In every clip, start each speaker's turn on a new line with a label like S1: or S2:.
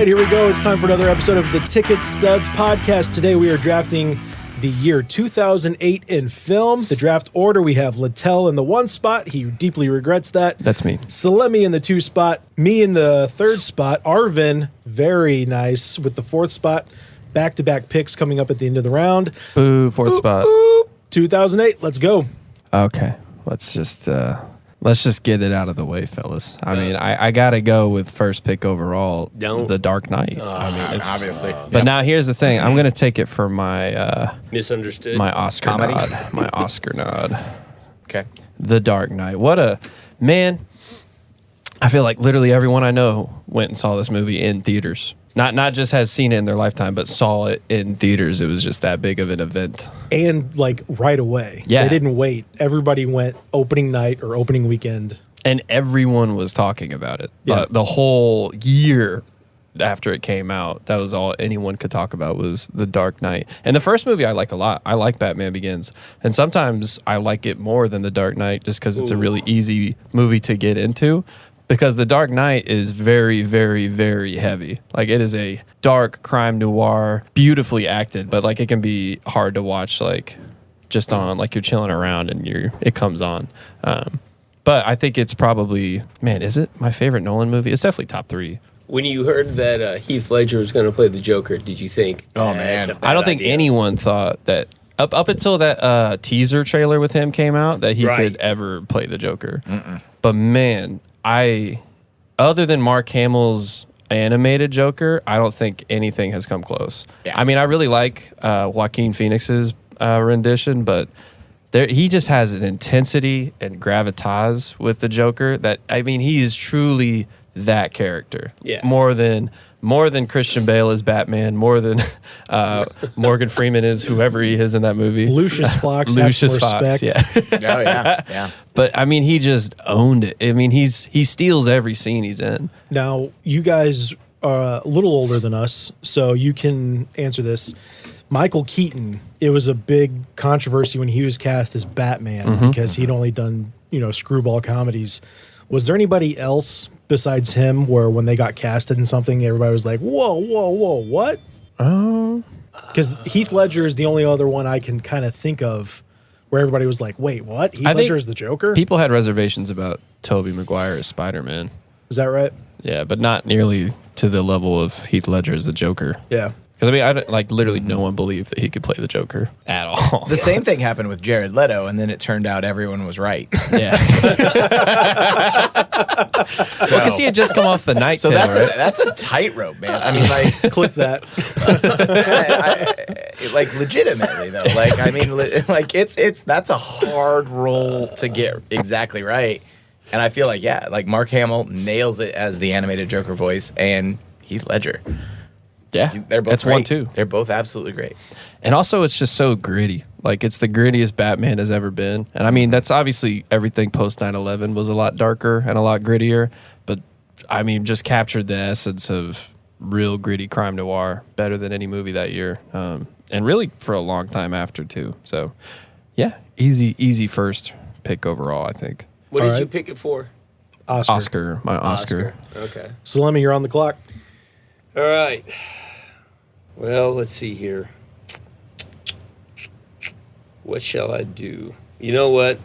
S1: right, here we go. It's time for another episode of the Ticket Studs podcast. Today we are drafting the year 2008 in film. The draft order, we have Littell in the 1 spot. He deeply regrets that.
S2: That's me.
S1: Salemi in the 2 spot. Me in the 3rd spot. Arvin, very nice, with the 4th spot. Back-to-back picks coming up at the end of the round.
S2: Boo, 4th spot.
S1: 2008, let's go.
S2: Okay, let's just get it out of the way, fellas. I mean, I gotta go with first pick overall, The Dark Knight.
S3: Obviously.
S2: But now here's the thing: I'm gonna take it for my
S4: Misunderstood.
S2: my Oscar
S3: Comedy?
S2: nod. My Oscar nod.
S3: Okay.
S2: The Dark Knight. What a man! I feel like literally everyone I know went and saw this movie in theaters. Not just has seen it in their lifetime, but saw it in theaters. It was just that big of an event.
S1: And, like, right away.
S2: Yeah.
S1: They didn't wait. Everybody went opening night or opening weekend.
S2: And everyone was talking about it.
S1: Yeah.
S2: The whole year after it came out, that was all anyone could talk about was The Dark Knight. And the first movie I like a lot. I like Batman Begins. And sometimes I like it more than The Dark Knight just because it's a really easy movie to get into. Because The Dark Knight is very, very, very heavy. Like, it is a dark crime noir, beautifully acted, but like it can be hard to watch, like just on, like you're chilling around and it comes on. But I think it's probably, man, is it my favorite Nolan movie? It's definitely top 3.
S4: When you heard that Heath Ledger was going to play the Joker, did you think?
S3: Oh, man.
S4: it's a bad
S2: I don't think
S4: idea."
S2: anyone thought that up until that teaser trailer with him came out that he
S4: Right.
S2: could ever play the Joker. But man, other than Mark Hamill's animated Joker, I don't think anything has come close.
S3: Yeah.
S2: I mean, I really like Joaquin Phoenix's rendition, but he just has an intensity and gravitas with the Joker that, I mean, he is truly that character.
S4: Yeah.
S2: More than Christian Bale is Batman, more than Morgan Freeman is whoever he is in that movie.
S1: Lucius Fox,
S2: Lucius
S1: have some
S2: Fox,
S1: respect.
S2: yeah.
S3: Oh, yeah.
S2: But I mean, he just owned it. I mean, he steals every scene he's in.
S1: Now, you guys are a little older than us, so you can answer this. Michael Keaton, it was a big controversy when he was cast as Batman because he'd only done, screwball comedies. Was there anybody else besides him where when they got casted in something, everybody was like, whoa, what? Because Heath Ledger is the only other one I can kind of think of where everybody was like, wait, what? Heath Ledger is the Joker?
S2: People had reservations about Tobey Maguire as Spider-Man.
S1: Is that right?
S2: Yeah, but not nearly to the level of Heath Ledger as the Joker.
S1: Yeah.
S2: Because, I mean, literally no one believed that he could play the Joker at all.
S3: The same thing happened with Jared Leto, and then it turned out everyone was right.
S2: Yeah. Because he had just come off the Night
S3: So
S2: Tale,
S3: that's a tightrope, man. I mean, like,
S1: Clip that.
S3: like legitimately though. Like, I mean, like that's a hard role to get exactly right. And I feel like, yeah, like Mark Hamill nails it as the animated Joker voice, and Heath Ledger.
S2: Yeah,
S3: They're both
S2: that's
S3: great.
S2: 1, 2.
S3: They're both absolutely great.
S2: And also, it's just so gritty. Like, it's the grittiest Batman has ever been. And I mean, that's obviously everything post 9/11 was a lot darker and a lot grittier. But I mean, just captured the essence of real gritty crime noir better than any movie that year. And really for a long time after, too. So, yeah, easy first pick overall, I think.
S4: What
S1: All
S4: did you
S1: right.
S4: pick it for?
S1: Oscar.
S2: My Oscar.
S4: Okay.
S1: Salemi, you're on the clock.
S4: All right. Well, let's see here. What shall I do? You know what?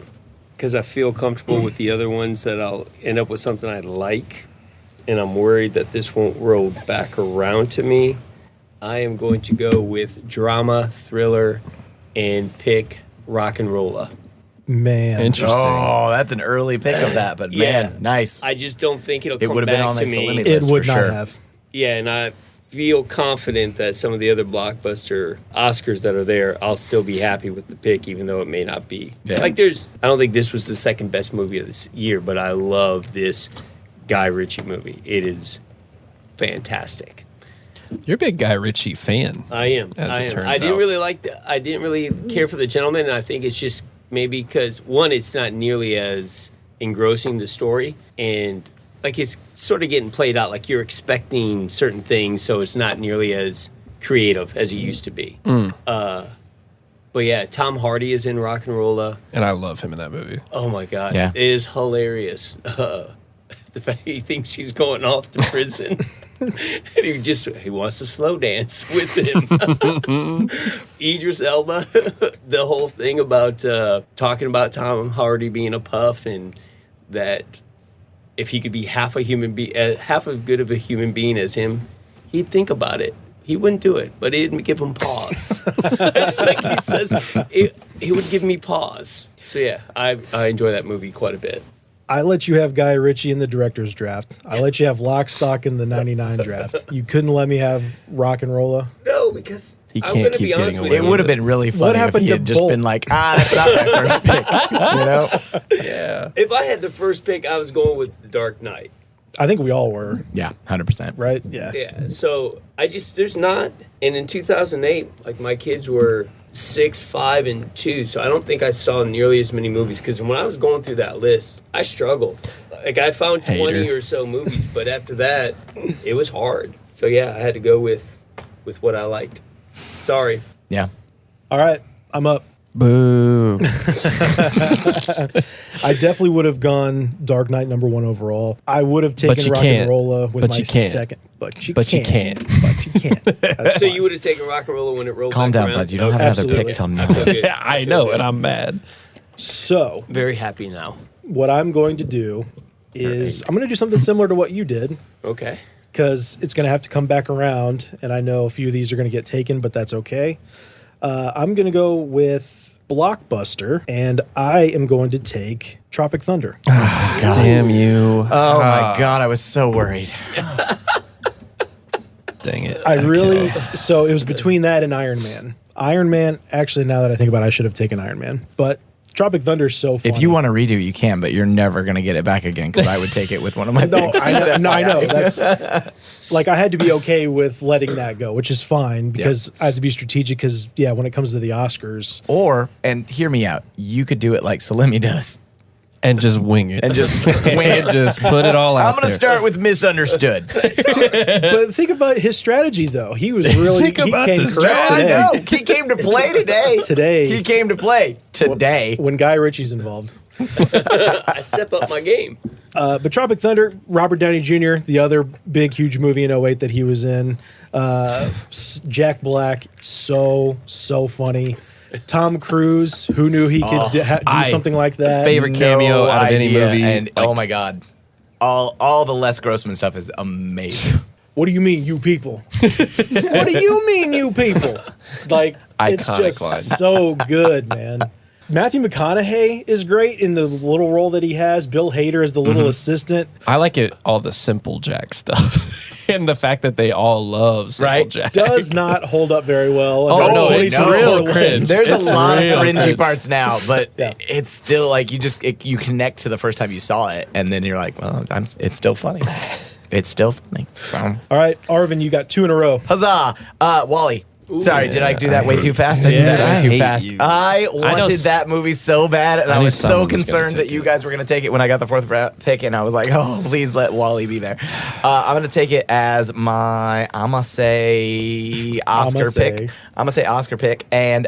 S4: Because I feel comfortable with the other ones that I'll end up with something I like, and I'm worried that this won't roll back around to me. I am going to go with drama, thriller, and pick Rock and Rolla.
S1: Man.
S2: Interesting.
S3: Oh, that's an early pick of that, but
S4: Yeah.
S3: man, nice.
S4: I just don't think it'll
S3: It
S4: come
S3: would have been on
S4: back
S3: my
S4: to me.
S3: Salemi
S1: It
S3: list
S1: would
S3: for
S1: not
S3: sure.
S1: have.
S4: Yeah, and I feel confident that some of the other blockbuster Oscars that are there, I'll still be happy with the pick, even though it may not be.
S3: Yeah.
S4: Like, I don't think this was the second best movie of this year, but I love this Guy Ritchie movie. It is fantastic.
S2: You're a big Guy Ritchie fan.
S4: I am.
S2: As it turns
S4: I didn't
S2: out.
S4: really I didn't really care for The Gentleman, and I think it's just maybe because one, it's not nearly as engrossing the story, and like it's sort of getting played out. Like you're expecting certain things, so it's not nearly as creative as it used to be. But yeah, Tom Hardy is in Rock and Rolla.
S2: And I love him in that movie.
S4: Oh my god,
S3: Yeah.
S4: it is hilarious. The fact he thinks she's going off to prison. And he wants to slow dance with him. Idris Elba, the whole thing about talking about Tom Hardy being a puff, and that if he could be half a human being, half as good of a human being as him, he'd think about it. He wouldn't do it, but it'd give him pause. Just like he says, it would give me pause. So yeah, I enjoy that movie quite a bit.
S1: I let you have Guy Ritchie in the director's draft. I let you have Lock, Stock in the 99 draft. You couldn't let me have Rock and Rolla.
S4: No, because
S2: He
S4: I'm
S2: can't
S4: going to
S2: keep
S4: be honest
S2: getting
S4: with
S2: away
S3: It
S4: you.
S3: would have been really funny if
S1: happened
S3: he
S1: to
S3: had just
S1: Bolt?
S3: been like, that's not my first pick. You know?
S2: Yeah.
S4: If I had the first pick, I was going with The Dark Knight.
S1: I think we all were,
S3: Yeah, 100%.
S1: right? Yeah.
S4: Yeah. So there's not, and in 2008, like my kids were 6, 5, and 2, so I don't think I saw nearly as many movies. Because when I was going through that list, I struggled. Like I found 20
S2: Hater.
S4: or so movies, but after that, it was hard. So yeah, I had to go with what I liked. Sorry.
S3: Yeah.
S1: All right, I'm up.
S2: Boo.
S1: I definitely would have gone Dark Knight #1 overall. I would have taken
S2: you
S1: Rock
S2: can't.
S1: and Rolla with
S2: But
S1: my
S2: you can't.
S1: second. But you
S2: But you
S1: can't.
S2: can't.
S1: But you can't. That's
S4: So
S1: fine.
S4: you would have taken Rock and Rolla when it rolled
S3: Calm
S4: back
S3: down,
S4: around?
S3: bud. You don't have
S1: Absolutely.
S3: another pick till now.
S4: I feel good.
S2: I
S4: feel
S2: know,
S4: good.
S2: and I'm mad.
S1: So
S4: very happy now.
S1: what I'm going to do is I'm going to do something similar to what you did,
S4: Okay.
S1: because it's going to have to come back around, and I know a few of these are going to get taken, but that's okay. I'm going to go with Blockbuster, and I am going to take Tropic Thunder.
S2: Damn you.
S3: Oh my God, I was so worried.
S2: Dang it.
S1: I really
S2: Okay.
S1: so it was between that and Iron Man. Iron Man, actually, now that I think about it, I should have taken Iron Man, but Tropic Thunder is so funny.
S3: If you want to redo, you can, but you're never going to get it back again because I would take it with one of my
S1: No,
S3: picks.
S1: I know. That's like I had to be okay with letting that go, which is fine because I have to be strategic. Because when it comes to the Oscars,
S3: Or, and hear me out, you could do it like Salemi does
S2: And just wing it.
S3: and just wing it.
S2: just put it all out
S3: I'm going to
S2: there.
S3: start with misunderstood.
S1: but think about his strategy though. He was really
S2: Think
S1: he
S2: about
S1: came
S2: the
S1: correct
S3: I
S1: today.
S3: know. He came to play today.
S1: Today.
S3: He came to play today.
S1: When Guy Ritchie's involved.
S4: I step up my game.
S1: But Tropic Thunder, Robert Downey Jr., the other big, huge movie in '08 that he was in. Jack Black, so funny. Tom Cruise, who knew he could do something like that?
S2: Favorite cameo
S3: No
S2: out of any
S3: idea.
S2: movie.
S3: And
S2: Like,
S3: oh my God. All the Les Grossman stuff is amazing.
S1: What do you mean, you people? What do you mean, you people? Like, it's
S2: Iconic
S1: just
S2: line.
S1: so good, man. Matthew McConaughey is great in the little role that he has. Bill Hader is the little assistant.
S2: I like it, all the Simple Jack stuff. And the fact that they all love Simple
S3: Right.
S2: Jack.
S1: Does not hold up very well.
S2: Oh,
S1: under
S2: no,
S1: 24
S2: it's real
S1: lens.
S2: cringe.
S3: There's
S2: It's
S3: a lot of
S2: real
S3: cringy
S2: cringe.
S3: parts now, but
S1: Yeah.
S3: it's still like you connect to the first time you saw it, and then you're like, well, it's still funny. It's still funny.
S1: All right, Arvin, you got 2 in a row.
S3: Huzzah! Wally. Sorry, did I do that
S2: I
S3: way
S2: hate
S3: too fast? I did that
S2: I
S3: way too
S2: hate
S3: fast.
S2: you.
S3: I
S2: know
S3: wanted
S2: s-
S3: that movie so bad, and
S2: I
S3: I
S2: knew
S3: was so
S2: someone was gonna
S3: concerned that
S2: take
S3: you
S2: it.
S3: guys were going to take it when I got the 4th pick, and I was like, oh, please let Wally be there. I'm going to take it as my, I'm going to say Oscar pick. I'm going to say Oscar pick, and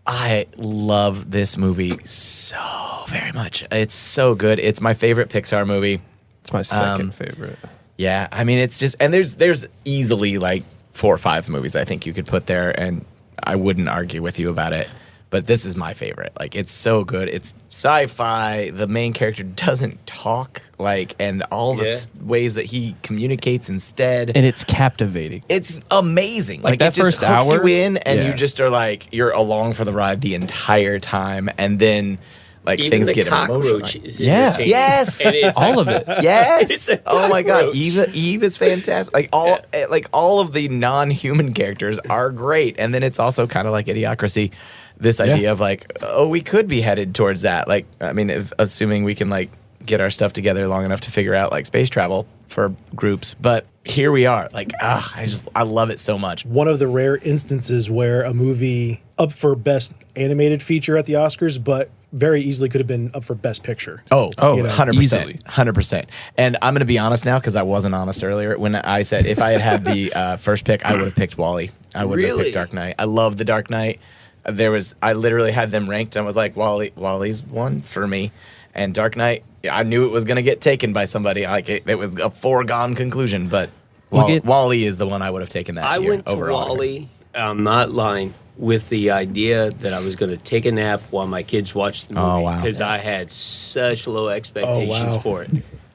S3: I love this movie so very much. It's so good. It's my favorite Pixar movie.
S2: It's my second favorite.
S3: Yeah, I mean, it's just, and there's easily like 4 or 5 movies I think you could put there, and I wouldn't argue with you about it. But this is my favorite. Like, it's so good. It's sci-fi. The main character doesn't talk, like, and all the ways that he communicates instead.
S2: And it's captivating.
S3: It's amazing.
S2: Like,
S3: Like
S2: that
S3: it just
S2: first
S3: hooks
S2: hour?
S3: you in, and
S2: Yeah.
S3: you just are like, you're along for the ride the entire time, and then like
S4: Even
S3: things
S4: the
S3: get
S4: cockroach
S3: emotional.
S4: is
S2: Yeah.
S4: entertaining.
S3: Yes.
S4: And it's
S2: All of it.
S3: Yes.
S4: It's a
S3: Oh my God.
S4: cockroach.
S3: Eve is fantastic. Like all of the non-human characters are great, and then it's also kind of like Idiocracy. This idea of like, oh, we could be headed towards that. Like, I mean, assuming we can like get our stuff together long enough to figure out like space travel for groups, but here we are. Like, I love it so much.
S1: One of the rare instances where a movie up for best animated feature at the Oscars, but very easily could have been up for best picture.
S3: Oh,
S2: Oh,
S3: 100%.
S2: easily.
S3: 100%. And I'm going to be honest now because I wasn't honest earlier. When I said if I had the first pick, I would have picked Wally. I wouldn't have
S4: Really?
S3: picked Dark Knight. I love The Dark Knight. I literally had them ranked and I was like, Wally's one for me. And Dark Knight, I knew it was going to get taken by somebody. Like it was a foregone conclusion, but
S2: We'll get-
S3: Wall-E is the one I would have taken that
S4: I
S3: year
S4: went to
S3: over Oliver.
S4: Wall-E. I'm not lying. With the idea that I was going to take a nap while my kids watched the movie
S3: Oh, wow.
S4: because I had such low expectations
S1: wow.
S4: for it.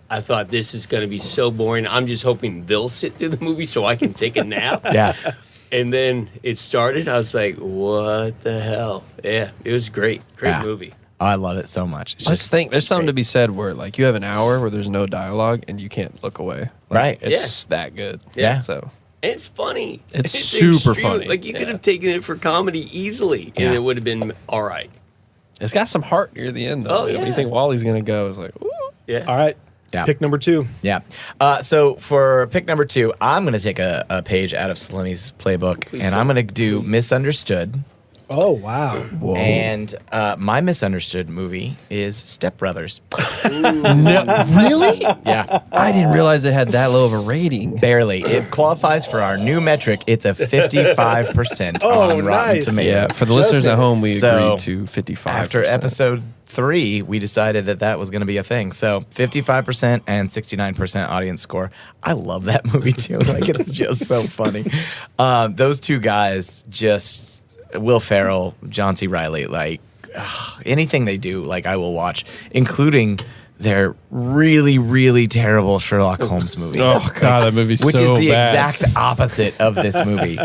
S4: I thought this is going to be so boring. I'm just hoping they'll sit through the movie so I can take a nap.
S3: Yeah.
S4: And then it started. I was like, what the hell? Yeah, it was great. Great
S3: Yeah.
S4: movie.
S3: Oh, I love it so much. It's
S2: Let's
S3: just
S2: think. There's something to
S3: great.
S2: be said where like you have an hour where there's no dialogue and you can't look away. Like,
S3: Right.
S2: It's that good.
S3: Yeah.
S2: So
S4: And it's funny.
S2: It's super
S4: extreme.
S2: funny.
S4: Like you could
S2: Yeah.
S4: have taken it for comedy easily,
S3: Yeah.
S4: and it would have been all right.
S2: it's got some heart near the end though.
S4: Oh,
S2: When
S4: yeah.
S2: you think Wally's gonna go, it's like, ooh.
S4: Yeah.
S1: All right.
S3: Yeah.
S1: Pick number 2.
S3: Yeah. So for pick number 2, I'm going to take a page out of Salimi's playbook,
S4: Please
S3: and
S4: don't.
S3: I'm going to do
S4: Please.
S3: Misunderstood.
S1: Oh, wow.
S2: Whoa.
S3: And my misunderstood movie is Step Brothers.
S2: No, really?
S3: Yeah.
S2: I didn't realize it had that low of a rating.
S3: Barely. It qualifies for our new metric. It's a 55%
S1: Oh,
S3: on Rotten
S1: nice.
S3: Tomatoes.
S2: Yeah, for the
S1: Just
S2: listeners at
S1: it.
S2: home, we
S3: So,
S2: agreed to 55.
S3: After episode 3, we decided that was going to be a thing. So 55% and 69% audience score. I love that movie too. Like it's just so funny. Those two guys, just Will Ferrell, John C. Reilly, like anything they do, like I will watch, including their really, really terrible Sherlock Holmes movie.
S2: Oh god, that movie's
S3: Which
S2: so
S3: is the
S2: bad.
S3: exact opposite of this movie.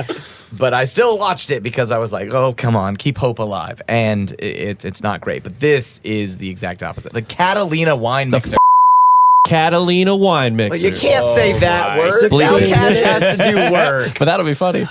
S3: But I still watched it because I was like, oh, come on, keep hope alive. And it's not great. But this is the exact opposite. The Catalina wine mixer.
S2: Catalina wine mixer.
S3: You can't say that
S4: my
S3: word.
S2: God.
S3: Outcast has to do work.
S2: But that'll be funny.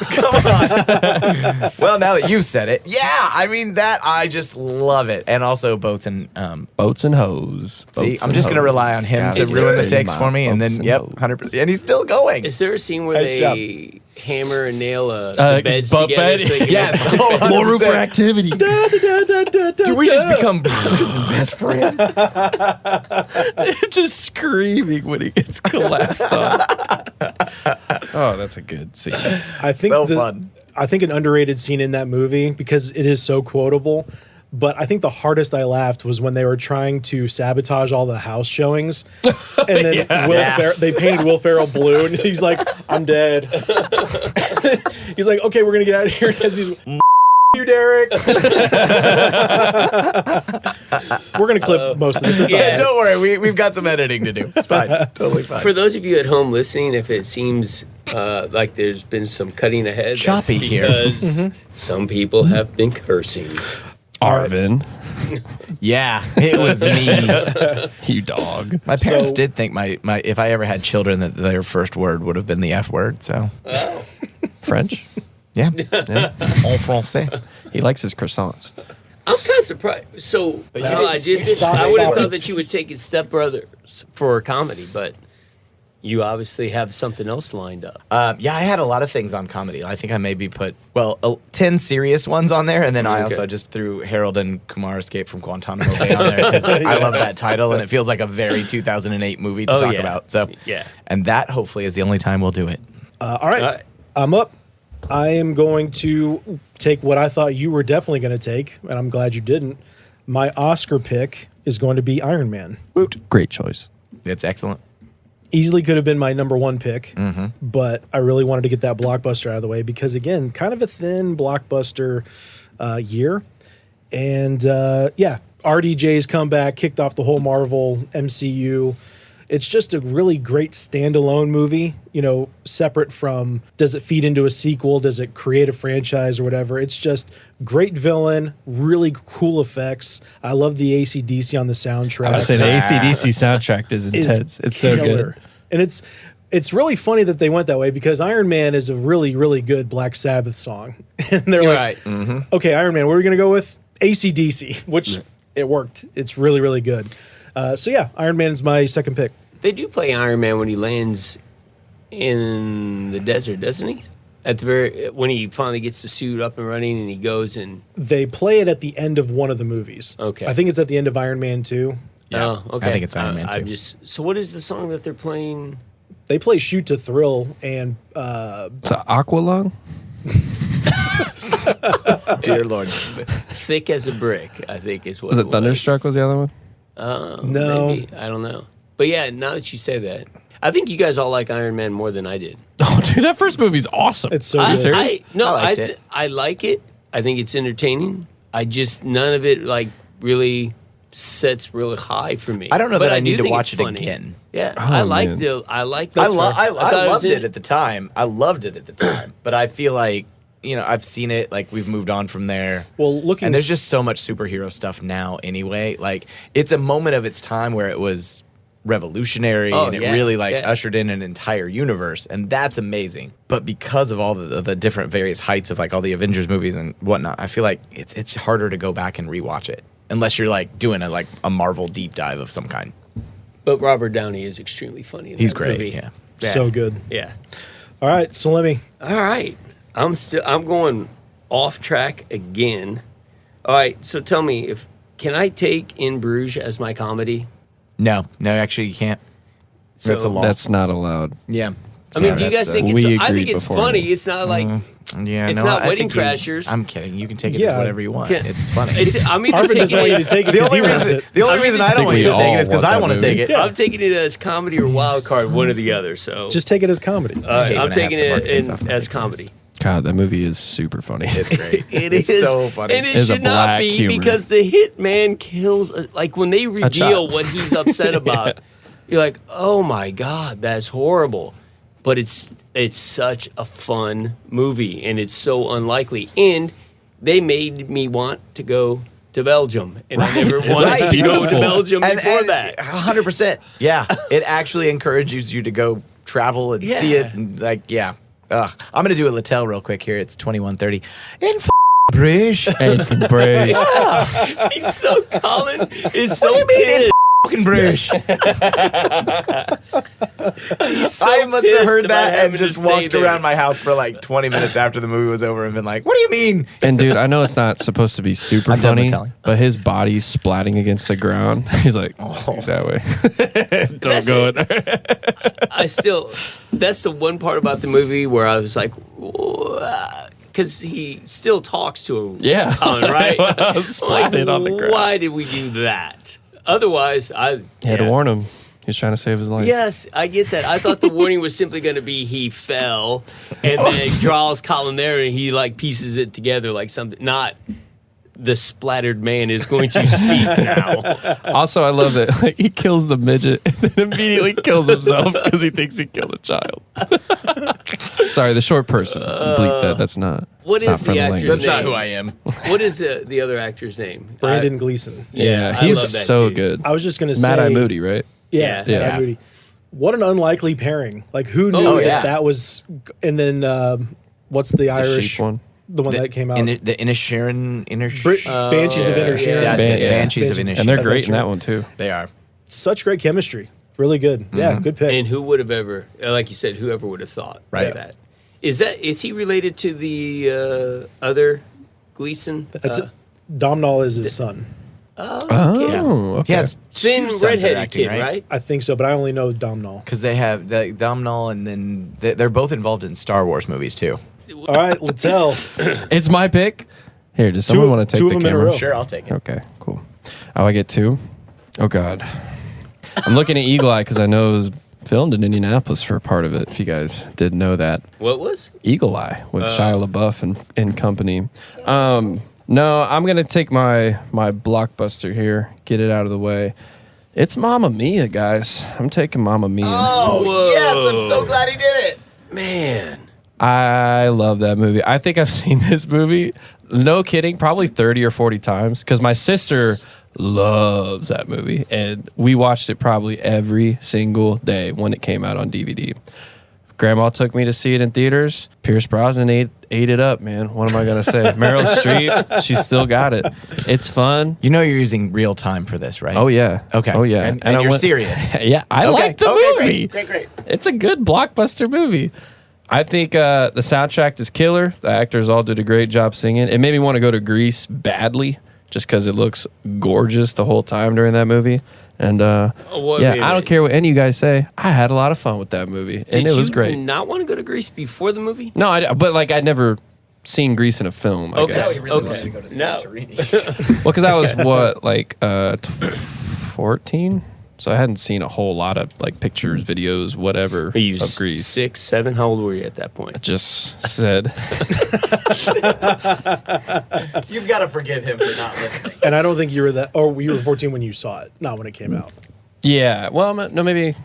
S3: Well, now that you've said it, yeah, I mean that I just love it. And also boats and
S2: Boats and hoes.
S3: see,
S2: Boats
S3: I'm
S2: and
S3: just gonna
S2: hoes.
S3: rely on him
S2: Gotta
S3: to ruin the
S2: say
S3: takes
S2: my
S3: for me, and
S2: boats
S3: then yep,
S2: hoes.
S3: 100%, and he's still going.
S4: Is there a scene where
S1: Nice
S4: they hammer and nail the beds
S2: bump
S4: together?
S2: bed?
S4: So they can
S3: Yes,
S4: make-
S3: oh,
S2: More room for
S3: 100%.
S2: activity.
S3: Do we just become brothers and best friends?
S2: Just screaming when he gets collapsed on. Oh, that's a good scene.
S1: I think
S3: So fun.
S1: I think an underrated scene in that movie because it is so quotable. But I think the hardest I laughed was when they were trying to sabotage all the house showings, and then they painted Will Ferrell blue, and he's like, "I'm dead." He's like, "Okay, we're gonna get out of here." And as he's, you, Derek. We're gonna clip most of this. It's all
S3: Yeah,
S1: right.
S3: don't worry. We've got some editing to do. It's fine. Totally fine.
S4: For those of you at home listening, if it seems like there's been some cutting ahead,
S3: Choppy
S4: that's
S3: here.
S4: because some people have been cursing.
S2: Arvin,
S3: Yeah, it was me.
S2: you dog.
S3: My parents
S1: So-
S3: did think my if I ever had children that their first word would have been the F word. So
S2: French.
S3: yeah,
S2: Yeah.
S3: en français.
S2: He likes his croissants.
S4: I'm kind of surprised. So
S1: you
S4: I
S1: didn't- stop-
S4: I would have
S1: stop
S4: thought
S1: it.
S4: that you would take his Step Brothers for a comedy, but you obviously have something else lined up.
S3: Yeah, I had a lot of things on comedy. I think I maybe put 10 serious ones on there, and then I
S4: Okay.
S3: also just threw Harold and Kumar Escape from Guantanamo Bay on there because I love that title, and it feels like a very 2008 movie to
S4: Oh,
S3: talk
S4: yeah.
S3: about. So
S4: Yeah.
S3: and that hopefully is the only time we'll do it.
S1: All right,
S4: All right.
S1: I'm up. I am going to take what I thought you were definitely going to take, and I'm glad you didn't. My Oscar pick is going to be Iron Man.
S2: Great choice.
S3: It's excellent.
S1: Easily could have been my number one pick, but I really wanted to get that blockbuster out of the way because, again, kind of a thin blockbuster year. And yeah, RDJ's comeback kicked off the whole Marvel MCU. It's just a really great standalone movie, separate from does it feed into a sequel? Does it create a franchise or whatever? It's just great villain, really cool effects. I love the AC/DC on the soundtrack.
S2: I say the AC/DC soundtrack is
S1: Is
S2: intense. It's so
S1: killer.
S2: good.
S1: And it's really funny that they went that way because Iron Man is a really, really good Black Sabbath song. And they're like, okay, Iron Man, what are we going to go with? AC/DC, which it worked. It's really, really good. So yeah, Iron Man is my second pick.
S4: They do play Iron Man when he lands in the desert, doesn't he? At the very when he finally gets the suit up and running, and he goes and
S1: They play it at the end of one of the movies.
S4: Okay.
S1: I think it's at the end of Iron Man 2.
S3: Yeah,
S4: oh, okay.
S3: I think it's Iron Man 2.
S4: So what is the song that they're playing?
S1: They play Shoot to Thrill and
S2: So Aqualung?
S3: Dear Lord.
S4: Thick as a Brick, I think is what
S2: Was it
S4: was.
S2: Thunderstruck was the other one?
S1: No.
S4: Maybe. I don't know. But yeah, now that you say that, I think you guys all like Iron Man more than I did.
S2: Oh, dude, that first movie's awesome.
S1: It's so
S2: Are you
S1: good.
S2: serious?
S3: I liked it.
S4: I like it. I think it's entertaining. I just none of it like really sets really high for me.
S3: I don't know
S4: But
S3: that I need
S4: do
S3: to
S4: think
S3: watch
S4: it's
S3: it
S4: funny.
S3: again.
S4: Yeah,
S2: Oh,
S4: I like
S2: man.
S4: the. I like.
S3: I
S4: the-
S3: loved
S4: thought
S3: it at the time. I loved it at the time, but I feel like I've seen it. Like we've moved on from there.
S1: Well, looking
S3: and there's
S1: s-
S3: just so much superhero stuff now. Anyway, like it's a moment of its time where it was revolutionary
S4: Oh,
S3: and it
S4: yeah,
S3: really like
S4: yeah.
S3: ushered in an entire universe, and that's amazing. But because of all the different various heights of like all the Avengers movies and whatnot, I feel like it's harder to go back and rewatch it unless you're like doing a Marvel deep dive of some kind.
S4: But Robert Downey is extremely funny. In
S3: He's
S4: that
S3: great.
S4: movie.
S3: Yeah.
S1: so good.
S4: Yeah.
S1: All right, so let me.
S4: All right. I'm going off track again. All right. So tell me, can I take In Bruges as my comedy?
S3: No, actually you can't. That's a law.
S2: That's not allowed.
S3: Yeah.
S4: I mean,
S3: Yeah,
S4: do you guys
S3: that's,
S4: think
S2: we
S4: it's? I
S2: agreed
S4: think it's
S2: beforehand.
S4: funny. It's not like
S3: Yeah,
S4: It's
S3: no,
S4: not
S3: I
S4: Wedding
S3: think
S4: Crashers.
S3: I'm kidding. You can take it
S1: Yeah.
S3: as whatever you want.
S4: Can-
S3: It's funny.
S4: I'm either
S1: Arvin doesn't want you to
S4: taking
S1: take it
S3: the
S1: because he
S3: only
S1: wants
S3: reason,
S1: it.
S3: the only
S4: I mean,
S3: reason
S4: I
S3: I don't
S2: think
S3: want
S2: we
S3: you to take
S2: all
S3: it is because
S2: want
S3: I
S2: that
S3: want to
S2: movie.
S3: take it.
S1: Yeah.
S4: I'm taking it as comedy or wild card, one or the other. So
S1: Just take it as comedy.
S3: hate
S4: I'm
S3: when I have
S4: taking
S3: to mark
S4: it
S3: things off my
S4: as
S3: list.
S4: comedy.
S2: God, that movie is super funny.
S3: It's great.
S4: It's
S3: so funny.
S4: and it
S2: It's a
S4: should not
S2: black
S4: be
S2: humor.
S4: because the hitman kills. Like when they reveal
S2: child.
S4: what he's upset about, you're like, oh my god, that's horrible. But it's such a fun movie, and it's so unlikely. And they made me want to go to Belgium, and I never wanted
S3: Right.
S4: to go to
S2: Beautiful.
S4: Belgium before that.
S3: 100%. Yeah, it actually encourages you to go travel and see it.
S4: Yeah.
S3: And like, yeah. Ugh. I'm gonna do a Littell real quick here. It's 21:30 in Bruges.
S2: Anything brave.
S4: He's so Colin is so
S3: What do you mean in
S4: pissed.
S3: fucking Bruges?
S4: He's so
S3: I must have
S4: pissed
S3: heard
S4: about
S3: that and
S4: having to
S3: just
S4: stay
S3: walked
S4: there.
S3: around my house for like 20 minutes after the movie was over and been like, "What do you mean?"
S2: And dude, I know it's not supposed to be super
S3: I'm done
S2: funny,
S3: with telling.
S2: but his body splatting against the ground, he's like, that way. Don't
S4: That's
S2: go
S4: it.
S2: in there.
S4: That's the one part about the movie where I was like, because he still talks to him.
S2: Yeah.
S4: Colin, right?
S2: Splatted on the ground.
S4: Why did we do that? Otherwise, I
S2: Had to warn him. He's trying to save his life.
S4: Yes, I get that. I thought the warning was simply going to be he fell and then draws Colin there and he like pieces it together like something. Not the splattered man is going to speak now.
S2: Also, I love that like, he kills the midget and then immediately kills himself because he thinks he killed a child. Sorry, the short person. Bleep that. That's not.
S4: What
S2: it's not
S4: is the
S2: friendly
S4: actor's
S2: language.
S3: That's not
S4: name?
S3: who I am.
S4: What is the other actor's name?
S1: Brandon Gleeson.
S2: Yeah,
S4: I
S2: he's
S4: love that
S2: so
S4: too.
S2: good.
S1: I was just gonna say
S2: Mad Eye Moody, right?
S1: Yeah,
S4: Yeah.
S1: Mad Eye Moody. What an unlikely pairing. Like who knew
S3: Oh,
S1: that
S3: yeah.
S1: that was? And then what's the
S2: The
S1: Irish
S2: sheep one.
S1: The one that came out.
S3: The Inisherin,
S1: Banshees of
S4: yeah.
S1: Inisherin.
S3: Yeah, that's it.
S2: yeah.
S3: Banshees of
S1: Banshees.
S3: Inisherin.
S2: And they're
S1: Adventure.
S2: great in that one too.
S3: They are.
S1: Such great chemistry. Really good. Yeah, good pick.
S4: And who would have ever, like you said, whoever would have thought
S3: Right.
S4: that? Is he related to the other Gleason?
S1: That's it. Domhnall is his son.
S2: Oh, okay.
S3: He has
S4: Thin
S3: two sons that are
S4: redheaded
S3: acting,
S4: kid, right?
S1: I think so, but I only know Domhnall.
S3: Because they have the Domhnall, and then they're both involved in Star Wars movies too.
S1: All right, Littell.
S2: It's my pick. Here, does someone want to take
S1: two
S2: the
S1: of them in a
S2: camera?
S1: row.
S3: Sure, I'll take it.
S2: Okay, cool. Oh, I get two? Oh, God. I'm looking at Eagle Eye because I know it was filmed in Indianapolis for a part of it, if you guys did know that.
S4: What was?
S2: Eagle Eye with Shia LaBeouf and company. No, I'm going to take my blockbuster here, get it out of the way. It's Mamma Mia, guys. I'm taking Mamma Mia.
S3: Oh, yes, I'm so glad he did it.
S4: Man.
S2: I love that movie. I think I've seen this movie, no kidding, probably 30 or 40 times because my sister loves that movie. And we watched it probably every single day when it came out on DVD. Grandma took me to see it in theaters. Pierce Brosnan ate it up, man. What am I going to say? Meryl Streep, she's still got it. It's fun.
S3: You know you're using real time for this, right?
S2: Oh, yeah.
S3: Okay.
S2: Oh, yeah.
S3: And
S2: I
S3: you're
S2: went-
S3: serious.
S2: Yeah, I
S3: Okay.
S2: like the
S3: Okay,
S2: movie.
S3: Great.
S2: It's a good blockbuster movie. I think the soundtrack is killer. The actors all did a great job singing. It made me want to go to Greece badly just because it looks gorgeous the whole time during that movie. And
S4: wait a
S2: yeah,
S4: minute.
S2: I don't care what any of you guys say. I had a lot of fun with that movie, and
S4: Did
S2: it was
S4: you
S2: great.
S4: not want to go to Greece before the movie?
S2: No, but like I'd never seen Greece in a film. I
S4: Okay.
S2: guess.
S4: No, you really wanted to go to
S3: Santorini.
S2: Well, because I was what like 14. So I hadn't seen a whole lot of like pictures, videos, whatever
S4: Are you
S2: of Grease.
S4: 6, 7? How old were you at that point?
S2: Just said,
S3: You've got to forgive him for not listening.
S1: And I don't think you were that. Or you were 14 when you saw it, not when it came out.
S2: yeah. Well, no, maybe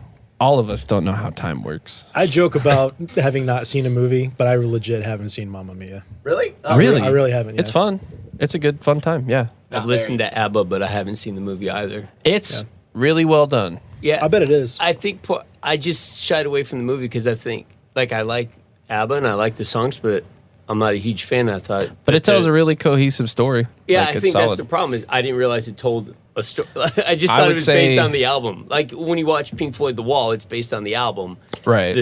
S2: all of us don't know how time works.
S1: I joke about having not seen a movie, but I legit haven't seen Mamma Mia.
S3: Really?
S2: Really?
S1: I really haven't
S2: It's
S1: yet.
S2: fun. It's a good, fun time. Yeah.
S4: I've listened to ABBA, but I haven't seen the movie either.
S2: It's really well done.
S4: Yeah,
S1: I bet it is.
S4: I think I just shied away from the movie because I think like I like ABBA and I like the songs, but I'm not a huge fan. I thought,
S2: But it tells
S4: that-
S2: a really cohesive story.
S4: yeah.
S2: Like,
S4: I
S2: it's
S4: think that's
S2: solid.
S4: the problem is I didn't realize it told a story. I just
S2: I
S4: thought it
S2: would
S4: was
S2: say-
S4: based on the album. Like when you watch Pink Floyd The Wall, it's based on the album.
S2: Right.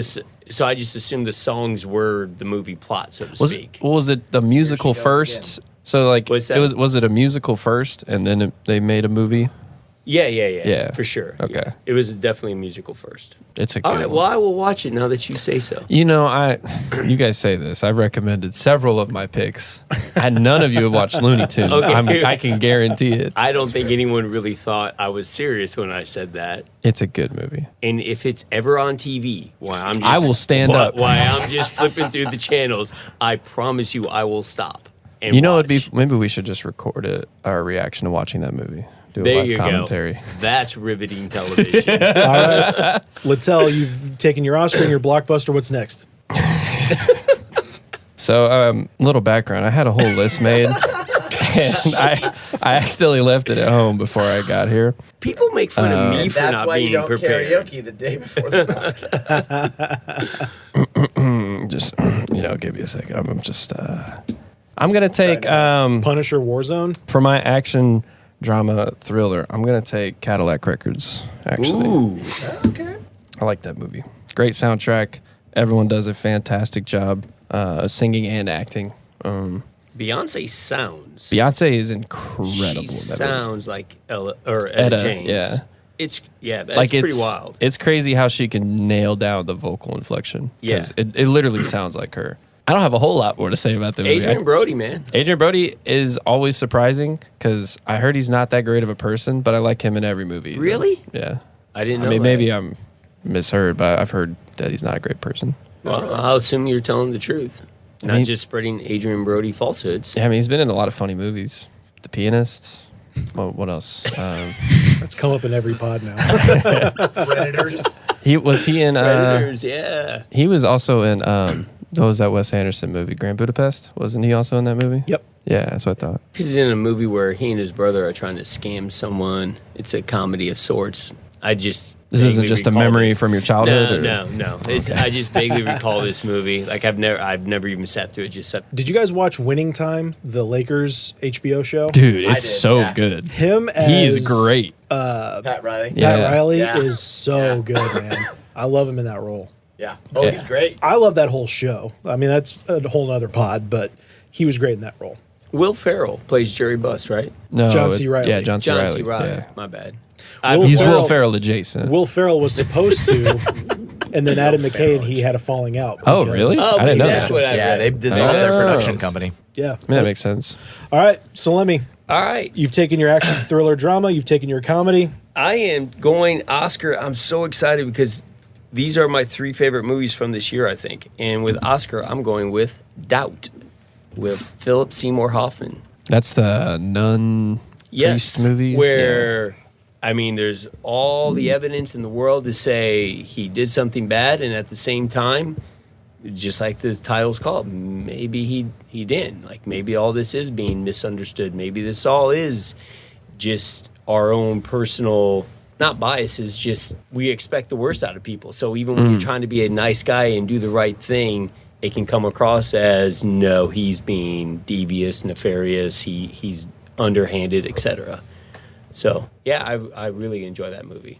S4: So I just assumed the songs were the movie plot, so to
S2: Was
S4: speak.
S2: was it the musical
S3: goes
S2: first? So like
S4: What's
S2: it
S4: that?
S2: was it a musical first and then they made a movie?
S4: Yeah,
S2: Yeah.
S4: for sure.
S2: Okay.
S4: Yeah. It was definitely a musical first.
S2: It's a
S4: All
S2: good
S4: right,
S2: one.
S4: well, I will watch it now that you say so.
S2: You know, you guys say this. I've recommended several of my picks, and none of you have watched Looney Tunes.
S4: Okay.
S2: I can guarantee it.
S4: I don't think anyone really thought I was serious when I said that.
S2: It's a good movie.
S4: And if it's ever on TV, why I'm just,
S2: I will stand up.
S4: Why I'm just flipping through the channels, I promise you, I will stop. And
S2: You know, it'd be
S4: watch.
S2: maybe we should just record it, our reaction to watching that movie. Do a
S4: There
S2: live
S4: you
S2: commentary.
S4: go. That's riveting television.
S1: All right. Littell, you've taken your Oscar and your blockbuster. What's next?
S2: So, little background. I had a whole list made, and I accidentally left it at home before I got here.
S4: People make fun of me
S3: And
S4: for
S3: that's
S4: not
S3: why you
S4: being
S3: don't
S4: prepared.
S3: karaoke the day before the podcast.
S2: Just give me a second. I'm just. I'm gonna take
S1: Punisher Warzone.
S2: for my action drama thriller. I'm gonna take Cadillac Records. Actually,
S4: Ooh,
S3: Okay.
S2: I like that movie. Great soundtrack. Everyone does a fantastic job singing and acting.
S4: Beyonce sounds.
S2: Beyonce is incredible.
S4: She
S2: in that movie.
S4: sounds like Etta James.
S2: yeah.
S4: It's that's
S2: Like
S4: pretty wild.
S2: It's crazy how she can nail down the vocal inflection. 'Cause
S4: Yeah.
S2: it literally sounds like her. I don't have a whole lot more to say about the movie.
S4: Adrian Brody, man.
S2: Adrian Brody is always surprising because I heard he's not that great of a person, but I like him in every movie. he's in.
S4: Really?
S2: Yeah.
S4: I didn't know.
S2: I mean,
S4: that.
S2: maybe I'm misheard, but I've heard that he's not a great person.
S4: Well, I'll assume you're telling the truth, not
S2: mean-
S4: just spreading Adrian Brody falsehoods.
S2: Yeah, I mean, he's been in a lot of funny movies. The Pianist. Well, what else?
S1: That's come up in every pod now.
S3: Predators.
S2: He in.
S4: Predators, yeah.
S2: He was also in. What was that Wes Anderson movie, Grand Budapest? Wasn't he also in that movie?
S1: Yep.
S2: Yeah, that's what I thought.
S4: He's in a movie where he and his brother are trying to scam someone. It's a comedy of sorts. This
S2: isn't just a memory from your childhood?
S4: No. I just vaguely recall this movie. Like I've never even sat through it. Just sat.
S1: Did you guys watch Winning Time, the Lakers HBO show?
S2: Dude,
S3: I
S2: it's
S3: did,
S2: so
S3: yeah.
S2: good.
S1: Him as
S2: He is great.
S3: Pat Riley.
S2: Yeah.
S1: Pat Riley
S3: Yeah.
S1: is so good, man. I love him in that role.
S3: Yeah. Oh,
S2: Yeah.
S3: he's great.
S1: I love that whole show. I mean, that's a whole nother pod, but he was great in that role.
S4: Will Ferrell plays Jerry Buss, right?
S2: No,
S1: John C. Reilly.
S2: Yeah, John C.
S4: John
S2: Riley.
S4: C. Riley.
S2: Yeah.
S4: My bad.
S2: He's
S1: Ferrell-
S2: Will Ferrell adjacent.
S1: Will Ferrell was supposed to, and then Adam McKay and he had a falling out.
S2: Oh,
S1: because-
S2: really?
S4: Oh,
S2: I didn't know
S4: that's
S2: that.
S4: what I
S3: Yeah,
S4: read.
S3: they dissolved their
S2: Oh.
S3: production company.
S1: Yeah.
S2: I mean, that makes sense.
S1: All right. So let me.
S4: All right.
S1: You've taken your action thriller drama. You've taken your comedy.
S4: I am going Oscar. I'm so excited because these are my 3 favorite movies from this year, I think. And with Oscar, I'm going with Doubt with Philip Seymour Hoffman.
S2: That's the nun priest movie.
S4: Where, I mean, there's all the evidence in the world to say he did something bad, and at the same time, just like the title's called, maybe he didn't. Like maybe all this is being misunderstood. Maybe this all is just our own personal, not biases, just we expect the worst out of people. So even when you're trying to be a nice guy and do the right thing, it can come across as no, he's being devious, nefarious, he's underhanded, etc. So yeah, I really enjoy that movie.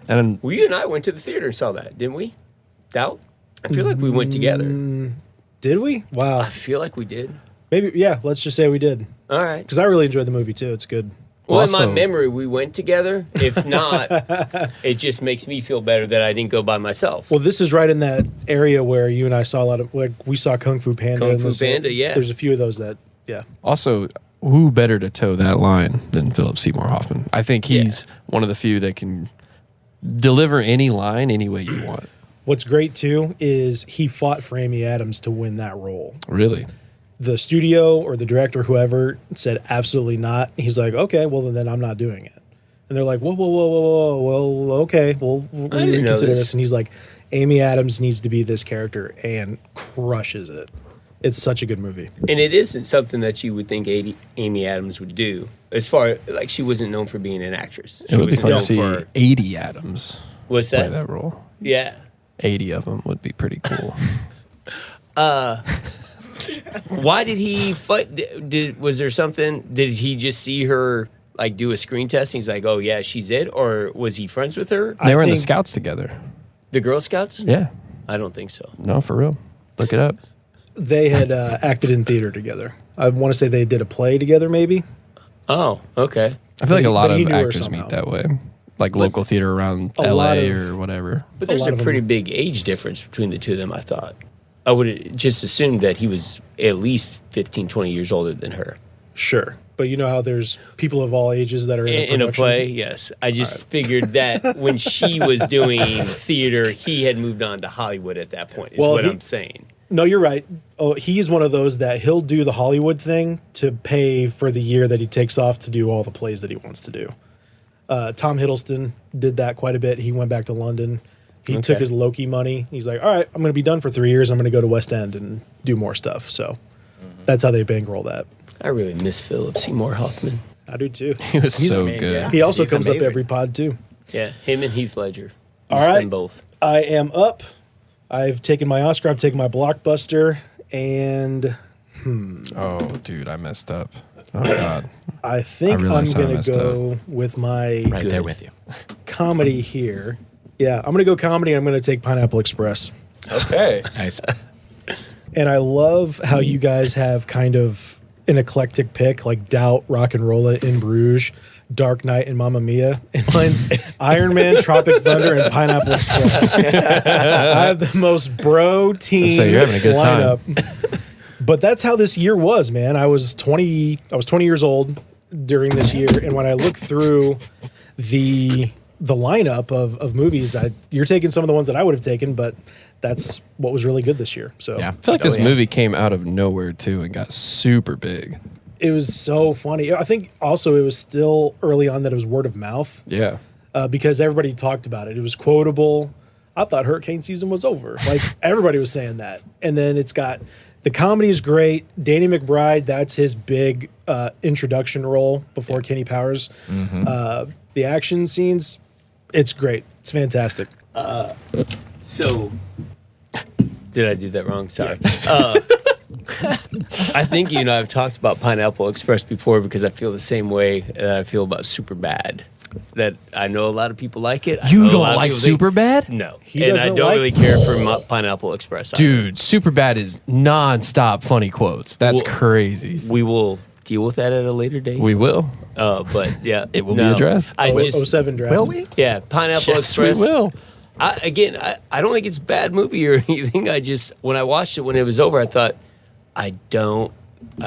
S2: And
S4: Well, you and I went to the theater and saw that, didn't we? Doubt? I feel like we went together.
S1: Did we? Wow.
S4: I feel like we did.
S1: Maybe. Yeah. Let's just say we did.
S4: All right.
S1: Because I really enjoyed the movie too. It's good.
S4: Well, in
S2: Also-
S4: my memory, we went together. If not, it just makes me feel better that I didn't go by myself.
S1: Well, this is right in that area where you and I saw a lot of, like, we saw Kung Fu Panda.
S4: Kung
S1: and
S4: Fu
S1: this-
S4: Panda, yeah.
S1: There's a few of those that, yeah.
S2: also, who better to toe that line than Philip Seymour Hoffman? I think he's one of the few that can deliver any line any way you want.
S1: What's great too is he fought for Amy Adams to win that role.
S2: Really?
S1: The studio or the director, whoever, said absolutely not. He's like, okay, well then I'm not doing it. And they're like, whoa, well, okay, we'll reconsider this. And he's like, Amy Adams needs to be this character, and crushes it. It's such a good movie.
S4: And it isn't something that you would think Amy Adams would do. As far like she wasn't known for being an actress. She
S2: It would be
S4: was
S2: fun to
S4: known
S2: see
S4: for
S2: 80 Adams
S4: what's
S2: play
S4: that?
S2: that role.
S4: Yeah.
S2: 80 of them would be pretty cool.
S4: Why did he fight? Was there something? Did he just see her like do a screen test? And he's like, "Oh yeah, she's it," or was he friends with her?
S2: They were in the
S1: think-
S2: Scouts together.
S4: The Girl Scouts?
S2: Yeah.
S4: I don't think so.
S2: No, for real. Look it up.
S1: They had acted in theater together. I want to say they did a play together, maybe.
S4: Oh, okay.
S2: I feel like a lot
S1: but he
S2: of
S1: knew her
S2: actors
S1: somehow.
S2: meet that way. Like local theater around
S1: a
S2: LA
S1: lot of-
S2: or whatever.
S4: But there's
S1: lot
S4: a
S1: of them-
S4: pretty big age difference between the two of them. I thought. I would have just assumed that he was at least 15, 20 years older than her.
S1: Sure. But you know how there's people of all ages that are
S4: In a
S1: production?
S4: play, yes. I just figured that when she was doing theater, he had moved on to Hollywood at that point, is
S1: Well,
S4: what
S1: he-
S4: I'm saying.
S1: No, you're right. Oh, he's one of those that he'll do the Hollywood thing to pay for the year that he takes off to do all the plays that he wants to do. Tom Hiddleston did that quite a bit. He went back to London. He took his Loki money. He's like, all right, I'm going to be done for 3 years. I'm going to go to West End and do more stuff. So that's how they bankroll that.
S4: I really miss Philip Seymour Hoffman.
S1: I do too.
S2: He was so
S3: amazing,
S2: good.
S3: yeah.
S1: He also
S3: He's
S1: comes up
S3: amazing.
S1: every pod too.
S4: Yeah, him and Heath Ledger.
S1: All
S4: Miss
S1: right.
S4: them both.
S1: I am up. I've taken my Oscar. I've taken my Blockbuster. And
S2: Oh, dude, I messed up. Oh, God.
S1: I think I'm
S2: realize how I
S1: going
S2: messed
S1: to go with my
S3: Right there with you.
S1: comedy here. Yeah, I'm going to go comedy. I'm going to take Pineapple Express.
S2: Okay.
S3: Nice.
S1: And I love how you guys have kind of an eclectic pick, like Doubt, Rock and Rolla, In Bruges, Dark Knight, and Mamma Mia. And mine's Iron Man, Tropic Thunder, and Pineapple Express. I have the most bro team
S2: So you're having a good time.
S1: lineup. But that's how this year was, man. I was 20 years old during this year, and when I look through the lineup of movies, you're taking some of the ones that I would have taken, but that's what was really good this year. So
S3: Yeah.
S2: I feel like this movie came out of nowhere, too, and got super big.
S1: it was so funny. I think also it was still early on that it was word of mouth
S2: Yeah.
S1: because everybody talked about it. It was quotable. I thought hurricane season was over. Like everybody was saying that. And then it's got the comedy is great. Danny McBride, that's his big introduction role before Kenny Powers. The action scenes, it's great. It's fantastic.
S4: So, did I do that wrong? Sorry. I think you and I have talked about Pineapple Express before because I feel the same way that I feel about Superbad. That I know a lot of people like it. I know a lot of people think-
S2: Superbad?
S4: No,
S1: He
S4: and I
S1: doesn't
S4: don't
S1: like-
S4: really care for Pineapple Express. either.
S2: Dude, Superbad is non-stop funny quotes. That's
S4: Well-
S2: crazy.
S4: We will deal with that at a later date.
S2: We will.
S4: But yeah,
S2: It will be addressed.
S4: I just
S1: 07 draft.
S3: Will we?
S4: yeah, Pineapple
S2: Yes, we
S4: Express.
S2: will.
S4: I don't think it's a bad movie or anything. I just when I watched it when it was over, I thought I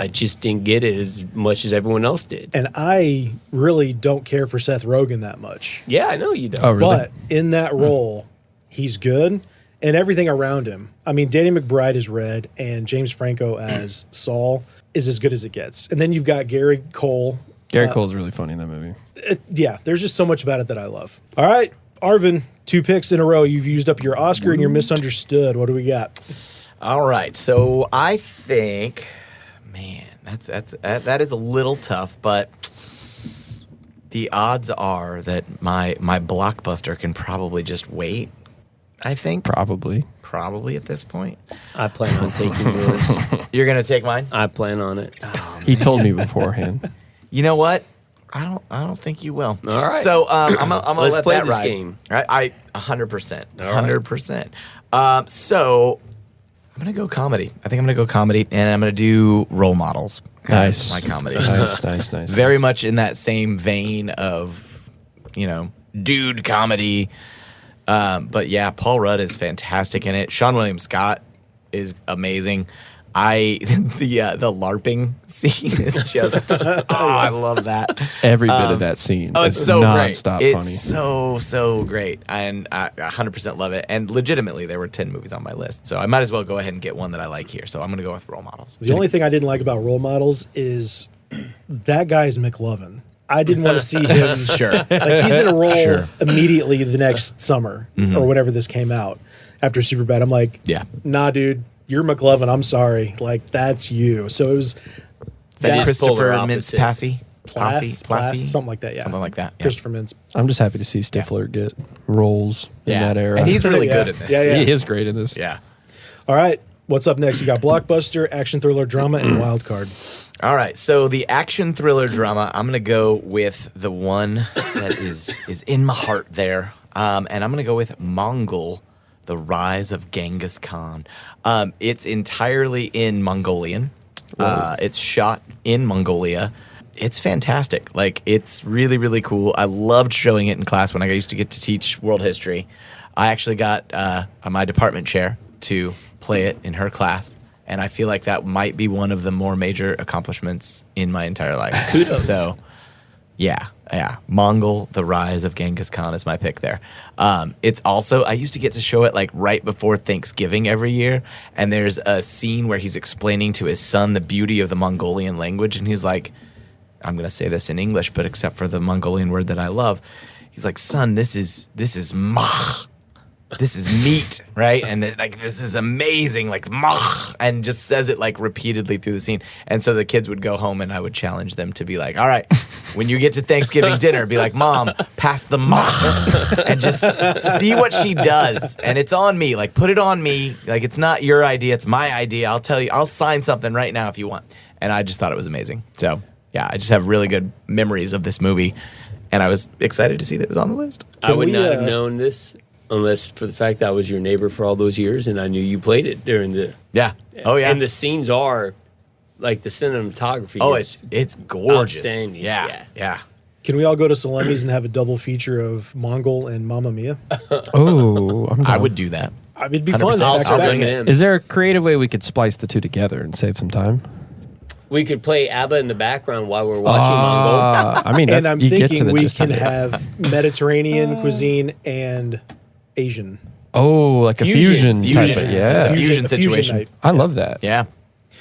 S4: just didn't get it as much as everyone else did.
S1: And I really don't care for Seth Rogen that much.
S4: Yeah, I know you don't.
S2: Oh, really?
S1: But in that role, he's good. And everything around him. I mean, Danny McBride as Red and James Franco as Saul is as good as it gets. And then you've got Gary Cole.
S2: Gary Cole's really funny in that movie.
S1: Yeah, there's just so much about it that I love. All right, Arvin, 2 picks in a row. You've used up your Oscar and your misunderstood. What do we got?
S3: All right. So I think, man, that is a little tough, but the odds are that my Blockbuster can probably just wait. I think
S2: Probably.
S3: probably at this point.
S4: I plan on taking yours.
S3: You're gonna take mine.
S4: I plan on it.
S2: He told me beforehand.
S3: You know what? I don't think you will.
S4: All right.
S3: So I'm gonna
S4: Let's
S3: let
S4: play
S3: that
S4: this
S3: ride.
S4: game.
S3: I 100%,
S4: All right.
S3: 100%. So I'm gonna go comedy. I think I'm gonna go comedy, and I'm gonna do Role Models. as
S2: Nice.
S3: my comedy.
S2: Nice.
S3: Very much in that same vein of, dude comedy. But yeah, Paul Rudd is fantastic in it. Sean William Scott is amazing. the LARPing scene is just I love that.
S2: Every bit of that scene.
S3: Oh, it's
S2: is
S3: so great.
S2: nonstop
S3: It's
S2: funny.
S3: so great, and I 100% love it. And legitimately, there were 10 movies on my list, so I might as well go ahead and get one that I like here. So I'm gonna go with Role Models.
S1: The only thing I didn't like about Role Models is that guy's McLovin. I didn't want to see him.
S3: Sure.
S1: Like he's in a role
S3: Sure.
S1: immediately the next summer or whenever this came out after Superbad. I'm like,
S3: Yeah.
S1: nah, dude, you're McLovin. I'm sorry. Like that's you. So it was
S3: Is that
S1: that
S3: Christopher
S4: polar
S3: Mintz
S4: opposite.
S3: Plasse?
S1: something like that. Yeah,
S3: Something like that. Yeah.
S1: Christopher Mintz.
S2: I'm just happy to see Stifler get roles in that era.
S3: And he's really
S1: Yeah.
S3: good at this.
S1: Yeah, yeah.
S2: He is great in this.
S3: Yeah.
S1: All right, what's up next? You got blockbuster, action thriller, drama, and wild card.
S3: All right, so the action thriller drama, I'm gonna go with the one that is in my heart there, and I'm gonna go with Mongol: The Rise of Genghis Khan. It's entirely in Mongolian. It's shot in Mongolia. It's fantastic. Like it's really really cool. I loved showing it in class when I used to get to teach world history. I actually got my department chair to play it in her class. And I feel like that might be one of the more major accomplishments in my entire life.
S4: Kudos.
S3: So, yeah. Mongol: The Rise of Genghis Khan is my pick there. It's also, I used to get to show it like right before Thanksgiving every year. And there's a scene where he's explaining to his son the beauty of the Mongolian language. And he's like, I'm going to say this in English, but except for the Mongolian word that I love. He's like, son, this is mach. This is meat, right? And like this is amazing, like mach, and just says it like repeatedly through the scene. And so the kids would go home, and I would challenge them to be like, "All right, when you get to Thanksgiving dinner, be like, Mom, pass the mach," and just see what she does. And it's on me, like put it on me, like it's not your idea, it's my idea. I'll tell you, I'll sign something right now if you want. And I just thought it was amazing. So yeah, I just have really good memories of this movie, and I was excited to see that it was on the list.
S4: I would
S1: we,
S4: not have known this unless for the fact that I was your neighbor for all those years and I knew you played it during the.
S3: Yeah. Oh yeah.
S4: And the scenes are, like the cinematography.
S3: Oh,
S4: is
S3: it's gorgeous.
S4: outstanding.
S3: Yeah.
S1: Can we all go to Salemi's and have a double feature of Mongol and Mamma Mia?
S2: Oh, I'm
S3: I
S2: down.
S3: would do that.
S1: I mean, it'd be
S3: 100%.
S1: fun.
S3: I'll
S1: back to
S3: bring
S1: back.
S3: it.
S4: M&Ms.
S2: Is there a creative way we could splice the two together and save some time?
S4: We could play ABBA in the background while we're watching Mongol.
S2: I mean,
S1: And
S2: that-
S1: I'm
S2: you get to
S1: thinking
S2: the
S1: we
S2: gist of
S1: can
S2: it.
S1: have Mediterranean cuisine and Asian.
S2: Oh, like a
S4: Fusion.
S2: fusion type
S3: Fusion.
S2: of,
S3: It's
S2: yeah.
S3: a fusion situation.
S1: night.
S2: I love that.
S3: Yeah.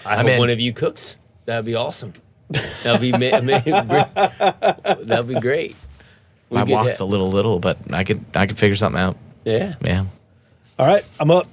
S4: I
S3: I'm
S4: hope
S3: in.
S4: one of you cooks. That'd be awesome. That'd be that'd be great. We
S3: My
S4: get
S3: walk's
S4: that-
S3: a little, but I could figure something out.
S4: Yeah.
S3: Yeah.
S1: All right, I'm up.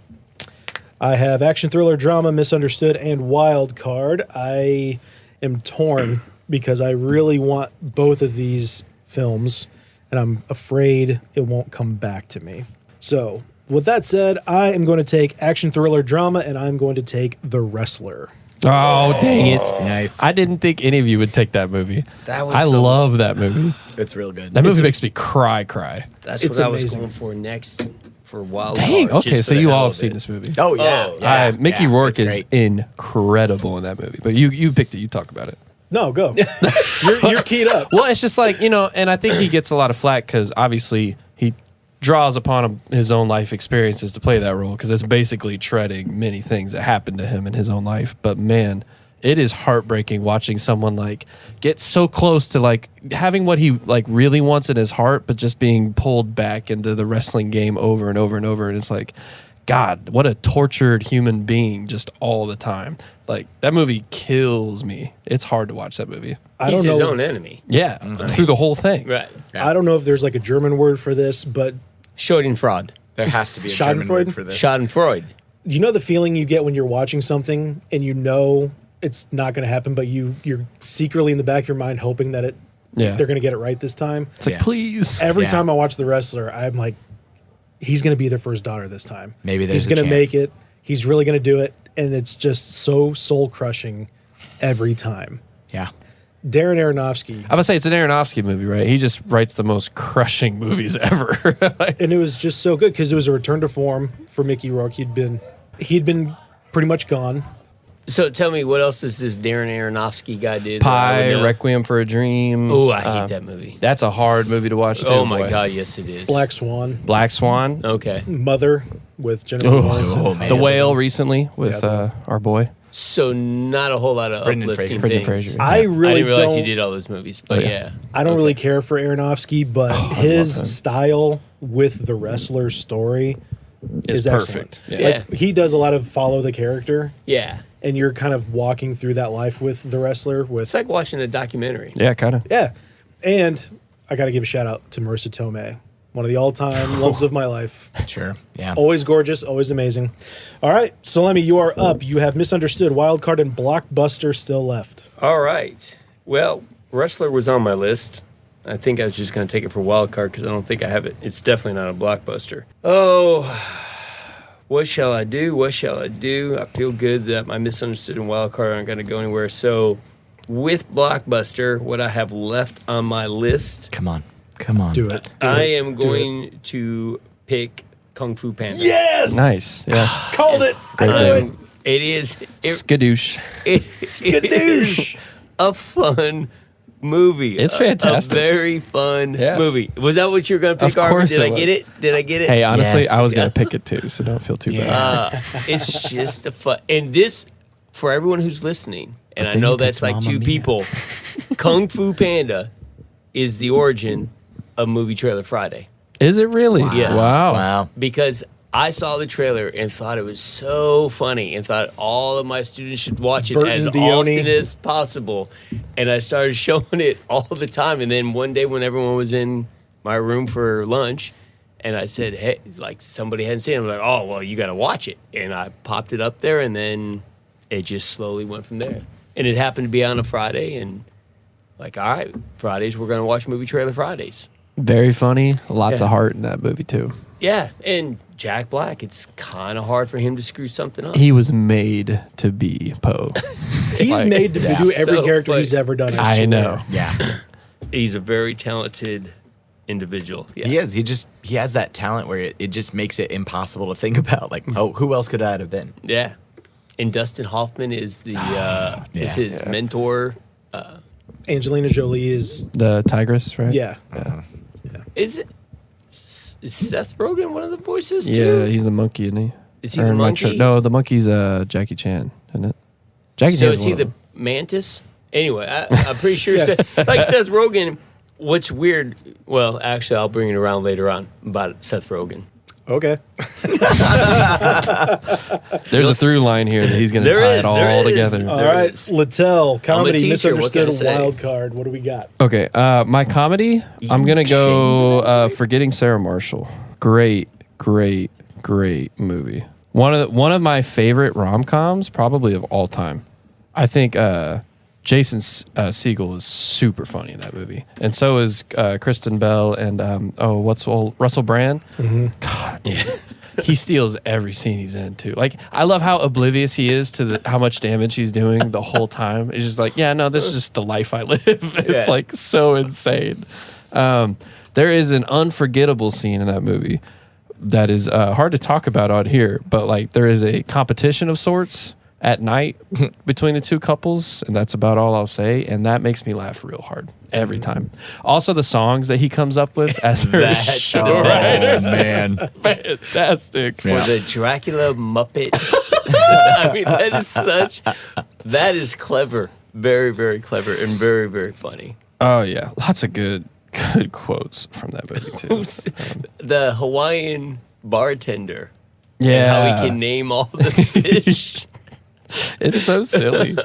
S1: I have action thriller, drama, misunderstood, and wild card. I am torn because I really want both of these films, and I'm afraid it won't come back to me. So, with that said, I am going to take action thriller, drama, and I'm going to take The Wrestler.
S2: Oh, dang it.
S3: Nice.
S2: I didn't think any of you would take that movie.
S4: That was
S2: I
S4: so-
S2: love that movie.
S3: It's real good.
S2: That movie makes me cry.
S4: That's
S1: It's
S4: what I was
S1: amazing.
S4: going for next for Wild
S2: Dang.
S4: Card,
S2: Okay,
S4: just
S2: so
S4: for the
S2: you
S4: hell
S2: all
S4: of
S2: have seen
S4: it.
S2: this movie.
S3: Oh yeah.
S4: Oh,
S3: yeah.
S2: Mickey
S3: Yeah,
S2: Rourke
S3: it's
S2: is
S3: great.
S2: incredible in that movie. But you picked it. You talk about it.
S1: No, go. you're keyed up.
S2: Well, it's just like, and I think he gets a lot of flack because obviously he draws upon his own life experiences to play that role because it's basically treading many things that happened to him in his own life. But man, it is heartbreaking watching someone like get so close to like having what he like really wants in his heart, but just being pulled back into the wrestling game over and over and over. And it's like, God, what a tortured human being just all the time. Like that movie kills me. It's hard to watch that movie.
S1: I
S4: He's
S1: don't
S4: his
S1: know.
S4: own enemy.
S2: Yeah, through the whole thing.
S4: Right.
S1: I don't know if there's like a German word for this, but
S4: Schadenfreude.
S3: There has to be a German
S1: Schadenfreude?
S3: word for this.
S4: Schadenfreude.
S1: you know the feeling you get when you're watching something and you know it's not going to happen, but you're secretly in the back of your mind hoping that
S2: Yeah.
S1: they're going to get it right this time.
S2: It's like,
S3: Yeah.
S2: please.
S1: Every
S3: Yeah.
S1: time I watch The Wrestler, I'm like, he's going to be their first daughter this time.
S3: Maybe there's
S1: he's
S3: a
S1: going to
S3: chance.
S1: make it. He's really going to do it, and it's just so soul crushing every time.
S3: Yeah.
S1: Darren Aronofsky,
S2: I would say it's an Aronofsky movie, right? He just writes the most crushing movies ever. Like,
S1: and it was just so good because it was a return to form for Mickey Rourke. He'd been pretty much gone.
S4: So tell me, what else does this Darren Aronofsky guy do?
S2: Pie, Requiem for a Dream.
S4: Oh, I hate that movie.
S2: That's a hard movie to watch too.
S4: Oh my
S2: boy.
S4: God, yes it is.
S1: Black Swan,
S2: Black Swan.
S4: Okay.
S1: Mother with Jennifer
S2: Oh,
S1: Lawrence.
S3: oh,
S1: and
S3: man.
S2: The Whale recently with
S1: Yeah,
S2: our boy.
S4: So not a whole lot of
S3: Brendan
S4: uplifting
S3: Fraser.
S2: Brendan
S4: things.
S2: Fraser.
S1: I really
S4: I didn't realize
S1: don't.
S4: you did all those movies, but yeah.
S1: I don't really care for Aronofsky, but
S2: love him.
S1: his style with the wrestler story
S2: It's
S1: is
S2: perfect.
S1: excellent.
S4: Yeah.
S1: Like, he does a lot of follow the character,
S4: Yeah.
S1: and you're kind of walking through that life with the wrestler. With
S4: It's like watching a documentary.
S2: Yeah, kind of.
S1: yeah, and I got to give a shout out to Marissa Tomei, one of the all-time loves of my life.
S3: Sure. Yeah.
S1: Always gorgeous, always amazing. All right, Salemi, you are up. You have Misunderstood, Wildcard, and Blockbuster still left.
S4: All right. Well, Wrestler was on my list. I think I was just going to take it for wild card because I don't think I have it. It's definitely not a blockbuster. Oh, what shall I do? What shall I do? I feel good that my Misunderstood and wild card aren't going to go anywhere. So, with blockbuster, what I have left on my list,
S3: Come on. Come on.
S1: Do it.
S4: I am going to pick Kung Fu Panda.
S1: Yes!
S2: Nice. Yeah.
S1: Called it. I
S2: Great
S1: knew it.
S2: name.
S4: It is.
S2: Skadoosh.
S4: It is a fun movie.
S2: It's
S4: A
S2: fantastic.
S4: very fun
S2: Yeah.
S4: movie. Was that what you were going to pick,
S2: Of
S4: Arvin?
S2: course
S4: Did
S2: it
S4: I
S2: was.
S4: get it? Did I get it?
S2: Hey, honestly,
S3: Yes.
S2: I was going to pick it too, so don't feel too bad.
S4: It's just a fun. And this, for everyone who's listening, and I
S3: then
S4: know
S3: you
S4: that's
S3: picked
S4: like
S3: Mamma
S4: two
S3: Mia.
S4: people, Kung Fu Panda is the origin of Movie Trailer Friday.
S2: Is it really?
S4: Yes.
S2: Wow.
S3: Wow.
S4: Because I saw the trailer and thought it was so funny and thought all of my students should watch it
S1: Burton
S4: as
S1: Dione.
S4: often as possible. And I started showing it all the time. And then one day when everyone was in my room for lunch, and I said, hey, like somebody hadn't seen it, I'm like, oh, well, you got to watch it. And I popped it up there, and then it just slowly went from there. And it happened to be on a Friday, and like, all right, Fridays, we're going to watch Movie Trailer Fridays.
S2: Very funny. Lots
S4: Yeah.
S2: of heart in that movie too.
S4: Yeah, and Jack Black, it's kind of hard for him to screw something up.
S2: He was made to be Poe.
S1: He's
S2: Like,
S1: made to do every
S4: So
S1: character
S4: funny.
S1: he's ever done.
S2: I
S1: swear.
S2: know.
S3: Yeah.
S4: He's a very talented individual. Yeah.
S3: He is. He has that talent where it just makes it impossible to think about. Like, oh, who else could that have been?
S4: Yeah. And Dustin Hoffman is the is his
S2: Yeah.
S4: mentor.
S1: Angelina Jolie is,
S2: The Tigress, right?
S1: yeah.
S4: Is it is Seth Rogen one of the voices
S2: Yeah,
S4: too?
S2: he's the monkey, isn't he?
S4: Is he
S2: Or
S4: the
S2: am I sure-
S4: monkey?
S2: No, the monkey's Jackie Chan, isn't it? Jackie
S4: So
S2: Chan's
S4: is he
S2: one of
S4: the
S2: them.
S4: mantis? Anyway, I'm pretty sure like Seth Rogen. What's weird? Well, actually, I'll bring it around later on about Seth Rogen.
S1: Okay.
S2: There's a through line here that he's going to
S4: There
S2: tie
S4: is,
S2: it all
S4: there is.
S2: together.
S1: All
S4: There
S1: right.
S4: is.
S1: Littell, comedy,
S4: teacher, what can I
S1: Misunderstood,
S4: say?
S1: Wild Card. What do we got?
S2: Okay, my comedy, I'm going to go Forgetting Sarah Marshall. Great, great, great movie. One of my favorite rom-coms probably of all time. I think Jason Segel is super funny in that movie. And so is Kristen Bell and Russell Brand. God, he steals every scene he's in too. Like, I love how oblivious he is to how much damage he's doing the whole time. It's just like, yeah, no, this is just the life I live. It's
S4: Yeah.
S2: like so insane. There is an unforgettable scene in that movie that is hard to talk about on here, but like there is a competition of sorts at night between the two couples, and that's about all I'll say. And that makes me laugh real hard every time. Also, the songs that he comes up with as her
S4: That's
S2: show
S4: the
S2: writers,
S3: man.
S2: fantastic.
S4: For the Dracula Muppet. I mean, that is clever. Very, very clever and very, very funny.
S2: Oh yeah, lots of good quotes from that movie too.
S4: The Hawaiian bartender.
S2: Yeah,
S4: How he can name all the fish.
S2: it's so silly.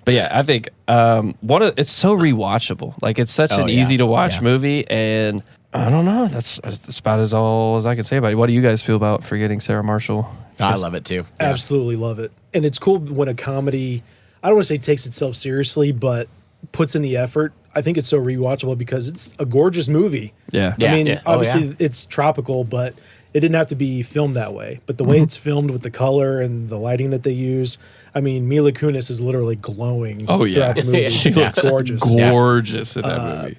S2: But yeah, I think it's so rewatchable. Like, it's such
S3: Oh,
S2: an
S3: yeah.
S2: easy to watch
S3: Yeah. movie,
S2: movie, and I don't know. That's about as all as I can say about it. What do you guys feel about Forgetting Sarah Marshall?
S3: I love it too. Yeah.
S1: Absolutely love it. And it's cool when a comedy, I don't want to say takes itself seriously, but puts in the effort. I think it's so rewatchable because it's a gorgeous movie.
S2: Yeah,
S3: Yeah.
S1: I mean,
S3: Oh,
S1: obviously
S3: yeah.
S1: it's tropical, but it didn't have to be filmed that way. But the way it's filmed with the color and the lighting that they use, I mean, Mila Kunis is literally glowing
S2: Oh yeah,
S1: throughout the movie.
S2: she
S1: Yeah.
S2: looks
S1: Gorgeous.
S2: gorgeous in that movie.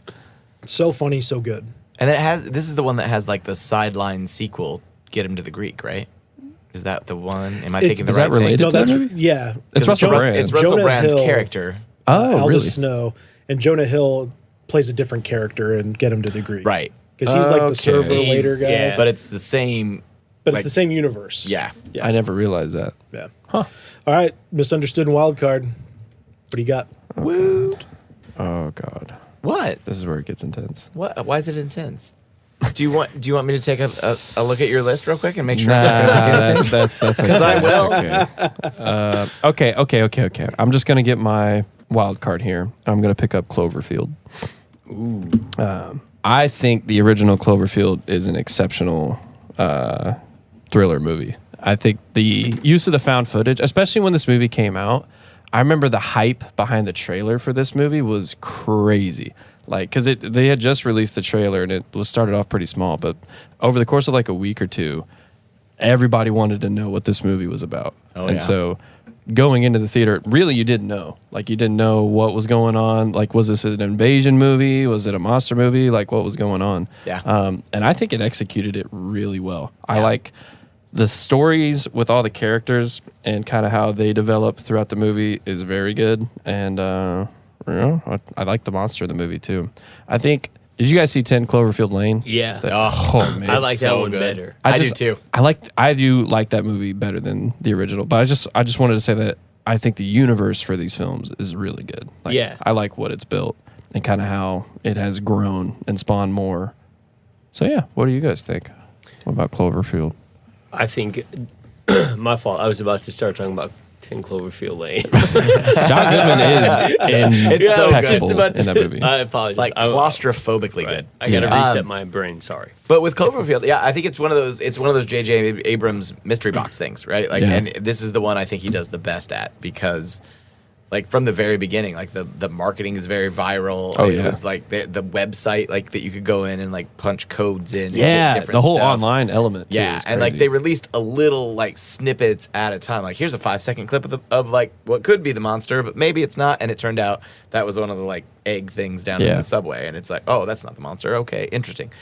S1: So funny, so good.
S3: And then this is the one that has like the sideline sequel, Get Him to the Greek, right? Is that the one? Am I
S1: It's-
S3: thinking the
S2: Is
S3: right
S2: that related?
S3: thing?
S1: No,
S2: to that
S1: that's
S2: movie?
S1: yeah.
S2: It's Russell Brand.
S3: It's Russell
S1: Jonah
S3: Brand's
S1: Hill.
S3: character.
S2: Oh,
S1: Aldous
S2: really?
S1: Snow, and Jonah Hill plays a different character and Get Him to the Greek.
S3: Right.
S1: Because he's like the
S2: Okay.
S1: server later guy.
S4: Yeah.
S3: But it's the same.
S1: But
S3: like-
S1: it's the same universe.
S3: Yeah.
S1: Yeah.
S2: I never realized that.
S1: Yeah. All right, misunderstood and wild card. What do you got?
S3: Woot.
S2: Oh God,
S3: What?
S2: this is where it gets intense.
S3: What? Why is it intense? Do you want me to take a look at your list real quick and make sure?
S2: Nah,
S3: I'm not gonna pick anything?
S2: that's okay.
S3: 'Cause I will.
S2: That's okay. I'm just gonna get my wild card here. I'm gonna pick up Cloverfield. Ooh. I think the original Cloverfield is an exceptional thriller movie. I think the use of the found footage, especially when this movie came out, I remember the hype behind the trailer for this movie was crazy. Like, because they had just released the trailer and it was started off pretty small, but over the course of like a week or two, everybody wanted to know what this movie was about.
S3: Oh,
S2: and
S3: yeah.
S2: so going into the theater, really you didn't know. Like, you didn't know what was going on. Like, was this an invasion movie? Was it a monster movie? Like, what was going on?
S3: Yeah.
S2: And I think it executed it really well. I like the stories with all the characters and kind of how they develop throughout the movie is very good. And I like the monster in the movie too. I think. Did you guys see 10 Cloverfield Lane?
S4: Yeah.
S2: Oh man,
S4: I like that
S3: so
S4: one
S3: good.
S4: better.
S3: I do too.
S2: I do like that movie better than the original, but I just wanted to say that I think the universe for these films is really good. Like,
S4: Yeah.
S2: I like what it's built and kind of how it has grown and spawned more. So yeah, what do you guys think? What about Cloverfield?
S4: I think my fault. I was about to start talking about 10 Cloverfield Lane.
S2: John Goodman is
S3: It's so good.
S4: just about
S2: in that
S4: to-
S2: movie.
S4: I apologize.
S3: Like claustrophobically good.
S4: I got to
S2: Yeah.
S4: reset my brain. Sorry.
S3: But with Cloverfield, yeah, I think it's one of those J.J. Abrams mystery box things, right? Like,
S2: Yeah.
S3: and this is the one I think he does the best at because, like, from the very beginning, like the marketing is very viral.
S2: Oh,
S3: It
S2: yeah.
S3: was like the website, like that you could go in and like punch codes in. And
S2: Yeah,
S3: get different
S2: the whole
S3: stuff.
S2: online element. Too,
S3: Yeah,
S2: is
S3: and like
S2: crazy.
S3: they released a little like snippets at a time. Like, here's a 5-second clip of like what could be the monster, but maybe it's not. And it turned out that was one of the like egg things down in
S2: Yeah.
S3: the subway. And it's like, oh, that's not the monster. Okay, interesting.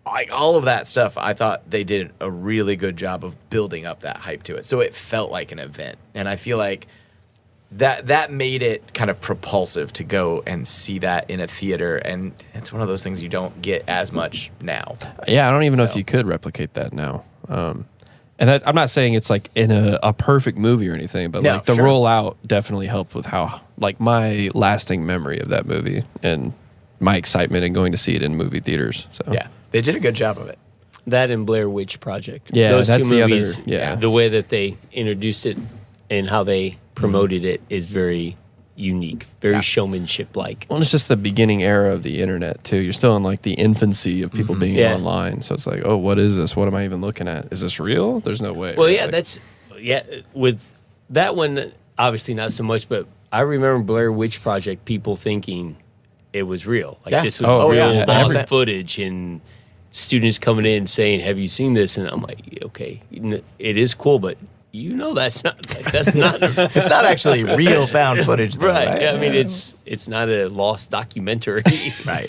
S3: Like all of that stuff, I thought they did a really good job of building up that hype to it. So it felt like an event, and I feel like that made it kind of propulsive to go and see that in a theater. And it's one of those things you don't get as much now.
S2: Yeah, I don't even know if
S3: So.
S2: you could replicate that now. And that, I'm not saying it's like in a perfect movie or anything, but
S3: No,
S2: like the
S3: sure.
S2: rollout definitely helped with how like my lasting memory of that movie and my excitement in going to see it in movie theaters. So
S3: Yeah, they did a good job of it.
S4: That and Blair Witch Project.
S2: Yeah,
S4: those
S2: that's
S4: two
S2: the other-
S4: movies.
S2: yeah.
S4: The way that they introduced it and how they promoted it is very unique, very showmanship like.
S2: Well, it's just the beginning era of the internet too. You're still in like the infancy of people being
S4: Yeah.
S2: online. So it's like, oh, what is this? What am I even looking at? Is this real? There's no way.
S4: Well,
S2: right?
S4: yeah,
S2: Like,
S4: with that one, obviously not so much, but I remember Blair Witch Project, people thinking it was real. Like
S3: Yeah.
S4: this was
S2: Oh,
S4: real
S2: yeah.
S4: lost
S3: 100%.
S4: footage and students coming in saying, "Have you seen this?" And I'm like, "Okay, it is cool, but you know that's not
S3: It's not actually real found footage, though,
S4: right."
S3: right?
S4: Yeah, I mean it's not a lost documentary,
S3: Right.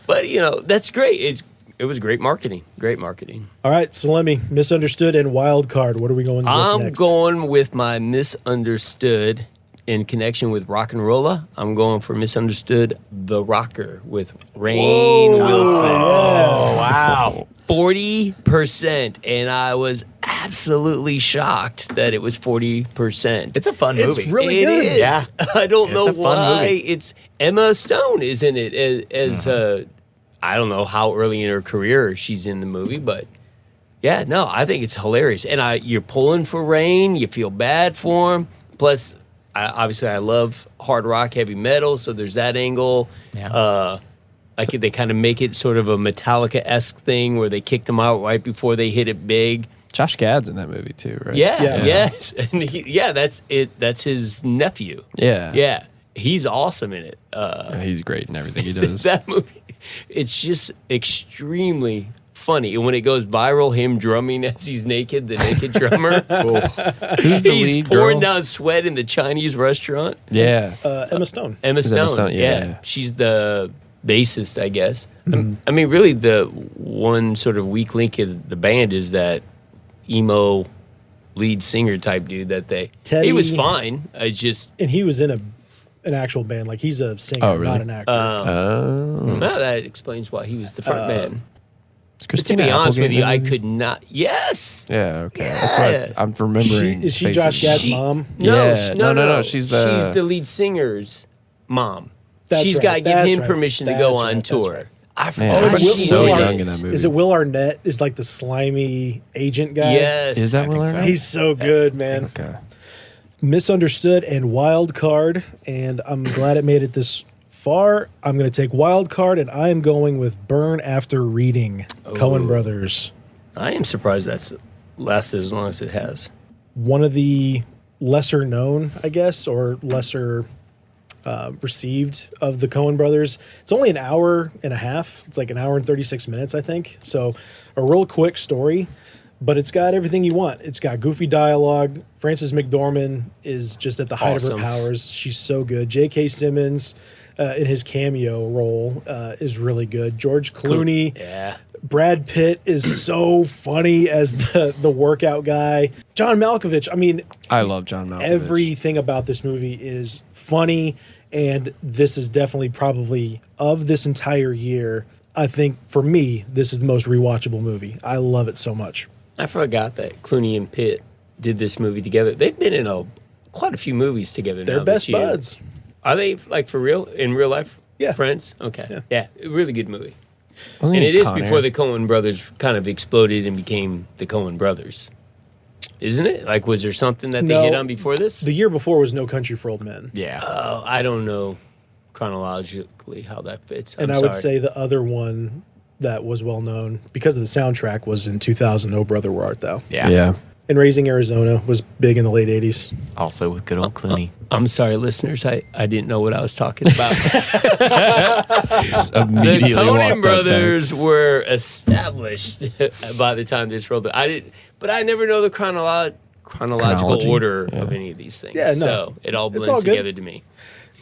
S4: But that's great. It was great marketing. Great marketing.
S1: All right, Salemi, misunderstood and wild card. What are we going with
S4: I'm
S1: next?
S4: going with my misunderstood in connection with Rock and Rolla. I'm going for misunderstood The Rocker with Rainn Wilson.
S3: Oh wow.
S4: 40%. And I was absolutely shocked that it was 40%.
S3: It's a fun
S1: It's
S3: movie.
S1: really
S4: It
S1: good.
S4: is.
S3: Yeah.
S4: I don't
S3: It's
S4: know
S3: a fun
S4: why.
S3: movie.
S4: It's Emma Stone is in it as I don't know how early in her career she's in the movie, but yeah, no, I think it's hilarious. And you're pulling for Rainn, you feel bad for him. Plus, obviously, I love hard rock, heavy metal, so there's that angle.
S3: Yeah.
S4: Like they kind of make it sort of a Metallica-esque thing where they kicked him out right before they hit it big.
S2: Josh Gad's in that movie too, right?
S4: Yeah,
S1: Yeah.
S4: yes, and that's it. That's his nephew.
S2: Yeah.
S4: Yeah, he's awesome in it.
S2: Yeah, he's great in everything he does.
S4: That movie, it's just extremely funny. And when it goes viral, him drumming as he's naked, the naked drummer,
S2: Who's the
S4: he's
S2: lead
S4: pouring
S2: girl?
S4: down sweat in the Chinese restaurant.
S2: Yeah.
S1: Emma Stone.
S4: Emma
S2: Is
S4: Stone,
S2: Emma Stone, yeah.
S4: she's the bassist, I guess. I mean, really, the one sort of weak link is the band is that emo lead singer type dude that he was
S1: Teddy-
S4: fine. I just
S1: And he was in an actual band. Like he's a singer,
S2: Oh, really?
S1: not an actor.
S2: Oh.
S4: well, that explains why he was the front man.
S2: It's
S4: But to
S2: Christina
S4: be honest with
S2: Applegate
S4: you,
S2: in
S4: I
S2: that movie?
S4: could not. Yes.
S2: Yeah, okay.
S4: Yeah.
S2: That's what I'm remembering.
S1: Is she
S2: faces.
S1: Josh Gad's
S4: She-
S1: mom?
S2: Yeah.
S4: No,
S2: No. She's the-
S4: she's the lead singer's mom.
S1: That's
S4: She's
S1: right.
S4: got to give
S1: That's
S4: him
S1: right.
S4: permission to
S1: That's
S4: go
S1: right.
S4: on
S1: That's
S4: tour.
S1: right.
S4: I
S2: Man,
S4: forgot
S2: I
S1: was
S2: was
S1: so
S2: so
S1: young
S2: young in that movie.
S1: Is it Will Arnett? Is like the slimy agent guy?
S4: Yes.
S2: Is that
S3: I
S2: Will
S3: think so.
S2: Arnett?
S1: He's so good, man.
S2: Okay.
S1: Misunderstood and Wild Card, and I'm glad it made it this far. I'm going to take Wild Card, and I am going with Burn After Reading, Coen Brothers.
S4: I am surprised that's lasted as long as it has.
S1: One of the lesser known, I guess, or lesser received of the Coen Brothers. It's only an hour and a half. It's like an hour and 36 minutes, I think. So a real quick story, but it's got everything you want. It's got goofy dialogue. Frances McDormand is just at the height of
S4: Awesome.
S1: her powers. She's so good. J.K. Simmons in his cameo role is really good. George Clooney.
S4: Yeah.
S1: Brad Pitt is so funny as the workout guy. John Malkovich, I mean,
S2: I love John Malkovich.
S1: everything about this movie is funny, and this is definitely probably of this entire year. I think for me, this is the most rewatchable movie. I love it so much.
S4: I forgot that Clooney and Pitt did this movie together. They've been in quite a few movies together.
S1: They're
S4: now
S1: best
S4: that you-
S1: buds.
S4: Are they like for real in real life?
S1: Yeah.
S4: Friends. Okay. Yeah. Really good movie.
S2: Wasn't
S4: And
S2: he
S4: it is
S2: Con
S4: before
S2: Air?
S4: the Coen brothers kind of exploded and became the Coen brothers. Isn't it? Like, was there something that they
S1: No.
S4: hit on before this?
S1: The year before was No Country for Old Men.
S3: Yeah.
S4: Oh, I don't know chronologically how that fits.
S1: And I would say the other one that was well known because of the soundtrack was in 2000, Oh Brother Where Art Thou.
S3: Yeah.
S2: Yeah.
S1: And Raising Arizona was big in the late 80s.
S3: Also with good old Clooney.
S4: I'm sorry, listeners. I didn't know what I was talking about. The
S2: Immediately walked
S4: Coen
S2: back
S4: brothers were established by the time this rolled. I didn't, but I never know the chronological
S2: Chronology?
S4: order
S2: Yeah.
S4: of any of these things.
S1: Yeah, no.
S4: So it all
S1: It's
S4: blends
S1: all good.
S4: together to me.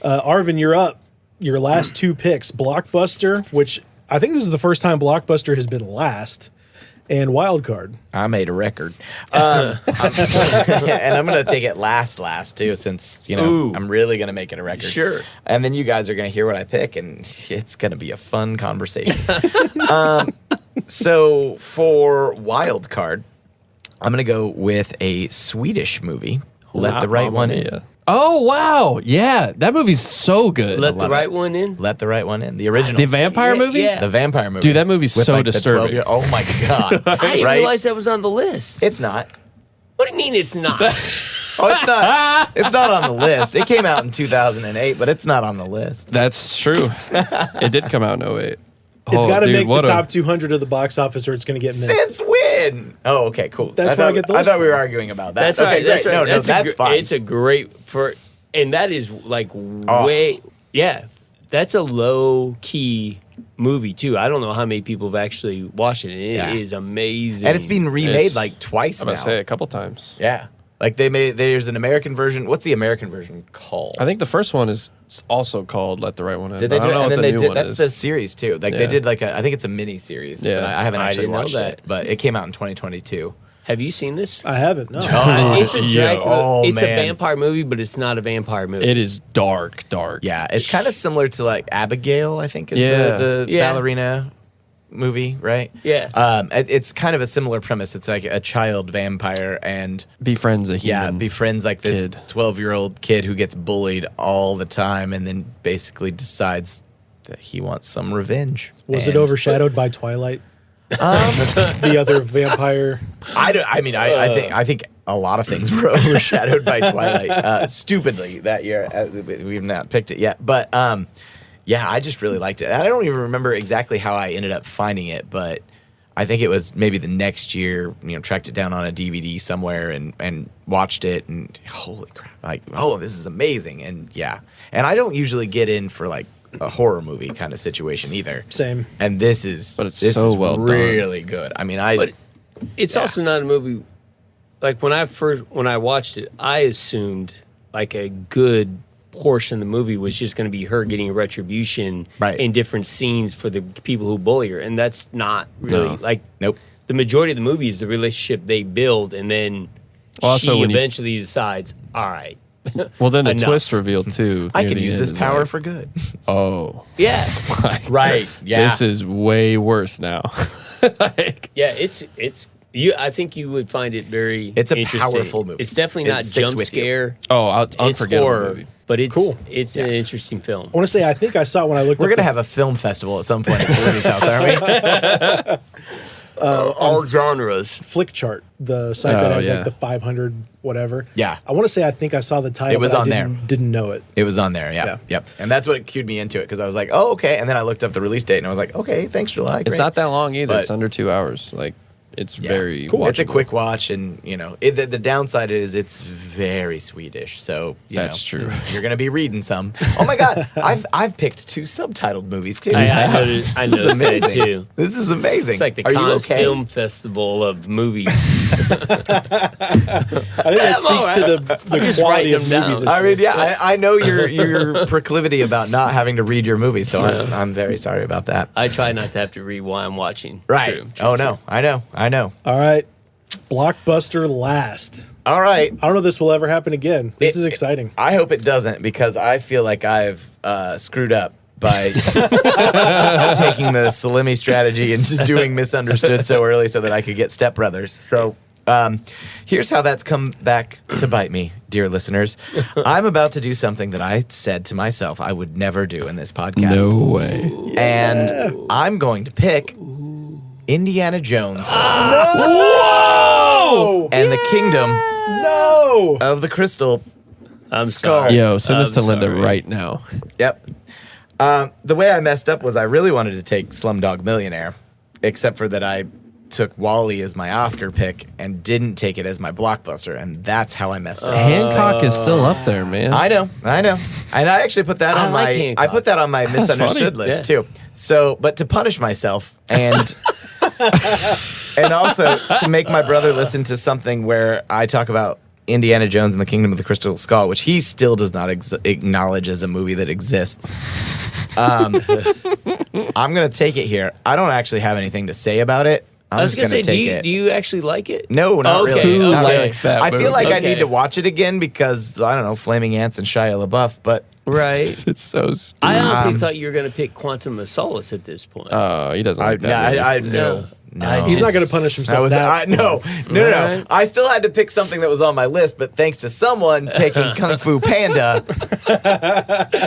S1: Arvin, you're up. Your last two picks, Blockbuster, which I think this is the first time Blockbuster has been last, and Wild Card.
S3: I made a record. and I'm going to take it last too, since,
S4: Ooh.
S3: I'm really going to make it a record.
S4: Sure.
S3: And then you guys are going to hear what I pick, and it's going to be a fun conversation. So for Wild Card, I'm going to go with a Swedish movie, Let the Right
S2: Mamma
S3: One In.
S2: Mia. Oh wow, yeah, that movie's so good.
S4: Let the
S3: love
S4: right
S3: it.
S4: one in.
S3: Let the Right One In. The original.
S2: The vampire
S4: Yeah,
S2: movie.
S4: yeah.
S3: The vampire movie.
S2: Dude, that movie's
S3: With,
S2: so
S3: like, the
S2: disturbing.
S3: 12-year Oh my God.
S4: I didn't
S3: Right?
S4: realize that was on the list.
S3: It's not.
S4: What do you mean it's not?
S3: Oh, it's not. It's not on the list. It came out in 2008, but it's not on the list.
S2: That's true. It did come out in 08.
S1: It's
S2: Oh,
S1: got to
S2: dude,
S1: make the
S2: what a-
S1: top 200 of the box office, or it's going to get missed.
S3: Since when? Oh, okay, cool.
S1: That's where I get the list
S3: thought we were
S1: from.
S3: arguing about that.
S4: That's
S3: okay,
S4: right.
S3: great.
S4: That's right.
S3: No, that's fine.
S4: It's a great and that is like way. Yeah, that's a low key movie too. I don't know how many people have actually watched it. It is
S3: Yeah.
S4: amazing,
S3: and it's been remade
S2: It's-
S3: like twice
S2: I'm
S3: now.
S2: gonna say it a couple times.
S3: Yeah. Like there's an American version. What's the American version called?
S2: I think the first one is also called "Let the Right One In."
S3: Did they
S2: I
S3: do
S2: don't
S3: it?
S2: know
S3: And
S2: what
S3: then
S2: the
S3: they
S2: new
S3: did.
S2: one
S3: That's
S2: is.
S3: the series too. Like they
S2: Yeah.
S3: did like I think it's a mini series.
S2: Yeah.
S3: But I haven't
S4: I
S3: actually
S4: didn't know
S3: watched
S4: that.
S3: it. But it came out in 2022.
S4: Have you seen this?
S1: I haven't. No.
S4: It's a Dracula.
S3: Oh,
S4: it's a
S3: man.
S4: vampire movie, but it's not a vampire movie.
S2: It is dark.
S3: Yeah, it's kind of similar to like Abigail. I think is
S2: Yeah.
S3: the
S4: Yeah.
S3: ballerina movie, right?
S4: Yeah.
S3: It's kind of a similar premise. It's like a child vampire and
S2: Befriends a
S3: yeah,
S2: human.
S3: befriends like this
S2: kid.
S3: 12-year-old kid who gets bullied all the time and then basically decides that he wants some revenge.
S1: Was it
S3: And-
S1: overshadowed by Twilight? The other vampire.
S3: I think a lot of things were overshadowed by Twilight. Stupidly that year, we've not picked it yet. But yeah, I just really liked it. I don't even remember exactly how I ended up finding it, but I think it was maybe the next year. Tracked it down on a DVD somewhere and watched it, and holy crap! Like, oh, this is amazing. And yeah, and I don't usually get in for like a horror movie kind of situation either.
S1: Same.
S3: And this is
S2: But it's
S3: this
S2: so
S3: is
S2: well done.
S3: really good. I mean,
S4: But it's also not a movie. Like when I watched it, I assumed like a good portion of the movie was just going to be her getting retribution
S3: Right.
S4: in different scenes for the people who bully her, and that's not really
S2: No.
S4: like
S3: Nope.
S4: the majority of the movie is the relationship they build, and then
S2: Also,
S4: she
S2: when you-
S4: eventually decides, all right,
S2: Well, then the
S4: enough.
S2: twist reveal too.
S3: I
S2: near
S3: can
S2: the
S3: use
S2: end
S3: this
S2: is
S3: power
S2: like,
S3: for good.
S2: Oh,
S4: Yeah,
S3: Right. Yeah.
S2: this is way worse now. Like,
S4: yeah. It's you. I think you would find it very.
S3: It's a
S4: interesting.
S3: powerful movie.
S4: It's definitely
S3: It
S4: not
S3: sticks
S4: jump
S3: with you.
S4: scare.
S2: it's
S4: It's
S2: unforgettable
S4: horror,
S2: movie.
S4: but it's
S1: Cool.
S4: It's an interesting film.
S1: I want to say I think I saw it when I looked.
S3: We're
S1: up
S3: gonna
S1: the
S3: have a film festival at some point at Salinas house, aren't we?
S4: All genres.
S1: Flick Chart, the site that
S2: Oh,
S1: has
S2: yeah.
S1: like the 500 whatever.
S3: Yeah.
S1: I want to say I think I saw the title.
S3: It was
S1: but I
S3: on there.
S1: Didn't know it.
S3: It was on there, yeah.
S1: Yeah.
S3: Yep. And that's what cued me into it because I was like, oh, okay. And then I looked up the release date and I was like, okay, thanks, July.
S2: It's
S3: Great.
S2: not that long either.
S3: But-
S2: It's under 2 hours. Like, it's
S3: Yeah.
S2: very
S1: Cool.
S3: It's a
S2: watchable.
S3: quick watch, and the downside is it's very Swedish. So
S2: That's true.
S3: You're gonna be reading some. Oh my God, I've picked 2 subtitled movies too.
S4: I
S3: This
S4: noticed
S3: is
S4: that
S3: amazing.
S4: too.
S3: This is amazing.
S4: It's like the
S3: Are you
S4: Cannes
S3: okay?
S4: Film Festival of movies.
S1: I think that speaks to the
S4: just
S1: quality
S4: writing
S1: of
S4: them
S1: movie.
S4: down.
S1: This
S3: I mean,
S1: year.
S3: yeah, I know your proclivity about not having to read your movies, so I'm very sorry about that.
S4: I try not to have to read while I'm watching.
S3: Right.
S4: True,
S3: Oh no, I know.
S1: All right, blockbuster last.
S3: All right.
S1: I don't know if this will ever happen again. This
S3: It-
S1: is exciting.
S3: I hope it doesn't because I feel like I've screwed up by taking the Salimi strategy and just doing Misunderstood so early so that I could get Step Brothers. So here's how that's come back to bite me, dear listeners. I'm about to do something that I said to myself I would never do in this podcast.
S2: No way.
S3: And I'm going to pick Indiana Jones
S1: Whoa!
S3: and the Kingdom
S1: No!
S3: of the Crystal.
S4: I'm
S3: Skull.
S4: sorry.
S2: Yo, send this
S4: I'm
S2: to Linda
S4: sorry.
S2: right now.
S3: Yep. The way I messed up was I really wanted to take Slumdog Millionaire, except for that I took Wall-E as my Oscar pick and didn't take it as my blockbuster, and that's how I messed up.
S2: Hancock is still up there, man.
S3: I know, and I actually put that
S4: I
S3: on
S4: like
S3: my
S4: Hancock.
S3: I put that on my misunderstood
S2: funny.
S3: list too. So, but to punish myself and and also to make my brother listen to something where I talk about Indiana Jones and the Kingdom of the Crystal Skull, which he still does not acknowledge as a movie that exists. I'm gonna take it here. I don't actually have anything to say about it. I'm
S4: I was
S3: just
S4: gonna
S3: gonna
S4: say,
S3: take it.
S4: do you actually like it?
S3: No, not
S4: Okay,
S3: really.
S4: okay.
S3: Not
S4: Who
S3: really.
S2: likes that
S3: I feel
S2: movie?
S3: like I
S4: Okay.
S3: need to watch it again because I don't know, Flaming Ants and Shia LaBeouf. But
S4: Right.
S2: It's so stupid.
S4: I honestly thought you were going to pick Quantum of Solace at this point.
S2: He doesn't like that movie.
S3: I
S4: No.
S3: no.
S4: I
S1: He's not
S4: just-
S1: going to punish
S3: I
S1: himself.
S3: was
S1: that
S3: no.
S4: Right.
S3: I still had to pick something that was on my list, but thanks to someone taking Kung Fu Panda,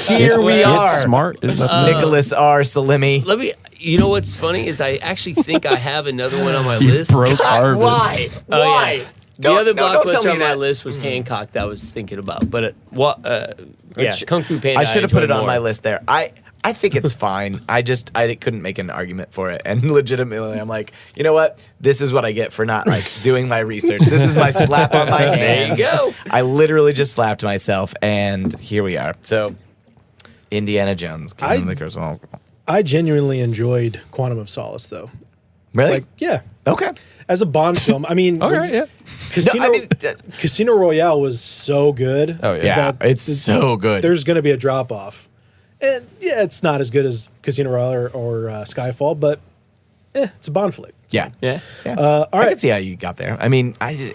S3: here we
S2: Get
S3: are.
S2: smart. Is that
S3: Nicholas R. Salimi.
S4: Let me. You know what's funny is I actually think I have another one on my
S2: you
S4: list.
S2: broke Arvin.
S3: Why?
S4: Oh,
S3: Why?
S4: yeah. The other
S3: don't tell
S4: blockbuster
S3: me
S4: on my
S3: that.
S4: list was Hancock that I was thinking about, but yeah, Kung Fu Panda.
S3: I should have put it
S4: enjoyed
S3: on
S4: more.
S3: my list there. I think it's fine. I couldn't make an argument for it. And legitimately, I'm like, you know what? This is what I get for not like doing my research. This is my slap on my hand.
S4: There you go.
S3: I literally just slapped myself, and here we are. So, Indiana Jones, Kingdom of the Crystal Skull.
S1: I genuinely enjoyed Quantum of Solace, though.
S3: Really?
S1: Like, yeah.
S3: Okay.
S1: As a Bond film, I mean,
S2: All right, yeah.
S1: Casino,
S3: No, I mean,
S1: Casino Royale was so good.
S2: Oh, yeah.
S3: Yeah,
S1: that
S3: it's so good.
S1: There's going to be a drop off. And yeah, it's not as good as Casino Royale or Skyfall, but it's a Bond flick.
S3: Yeah.
S4: Yeah.
S3: Yeah.
S1: All
S3: I
S1: right.
S3: can see how you got there. I mean, I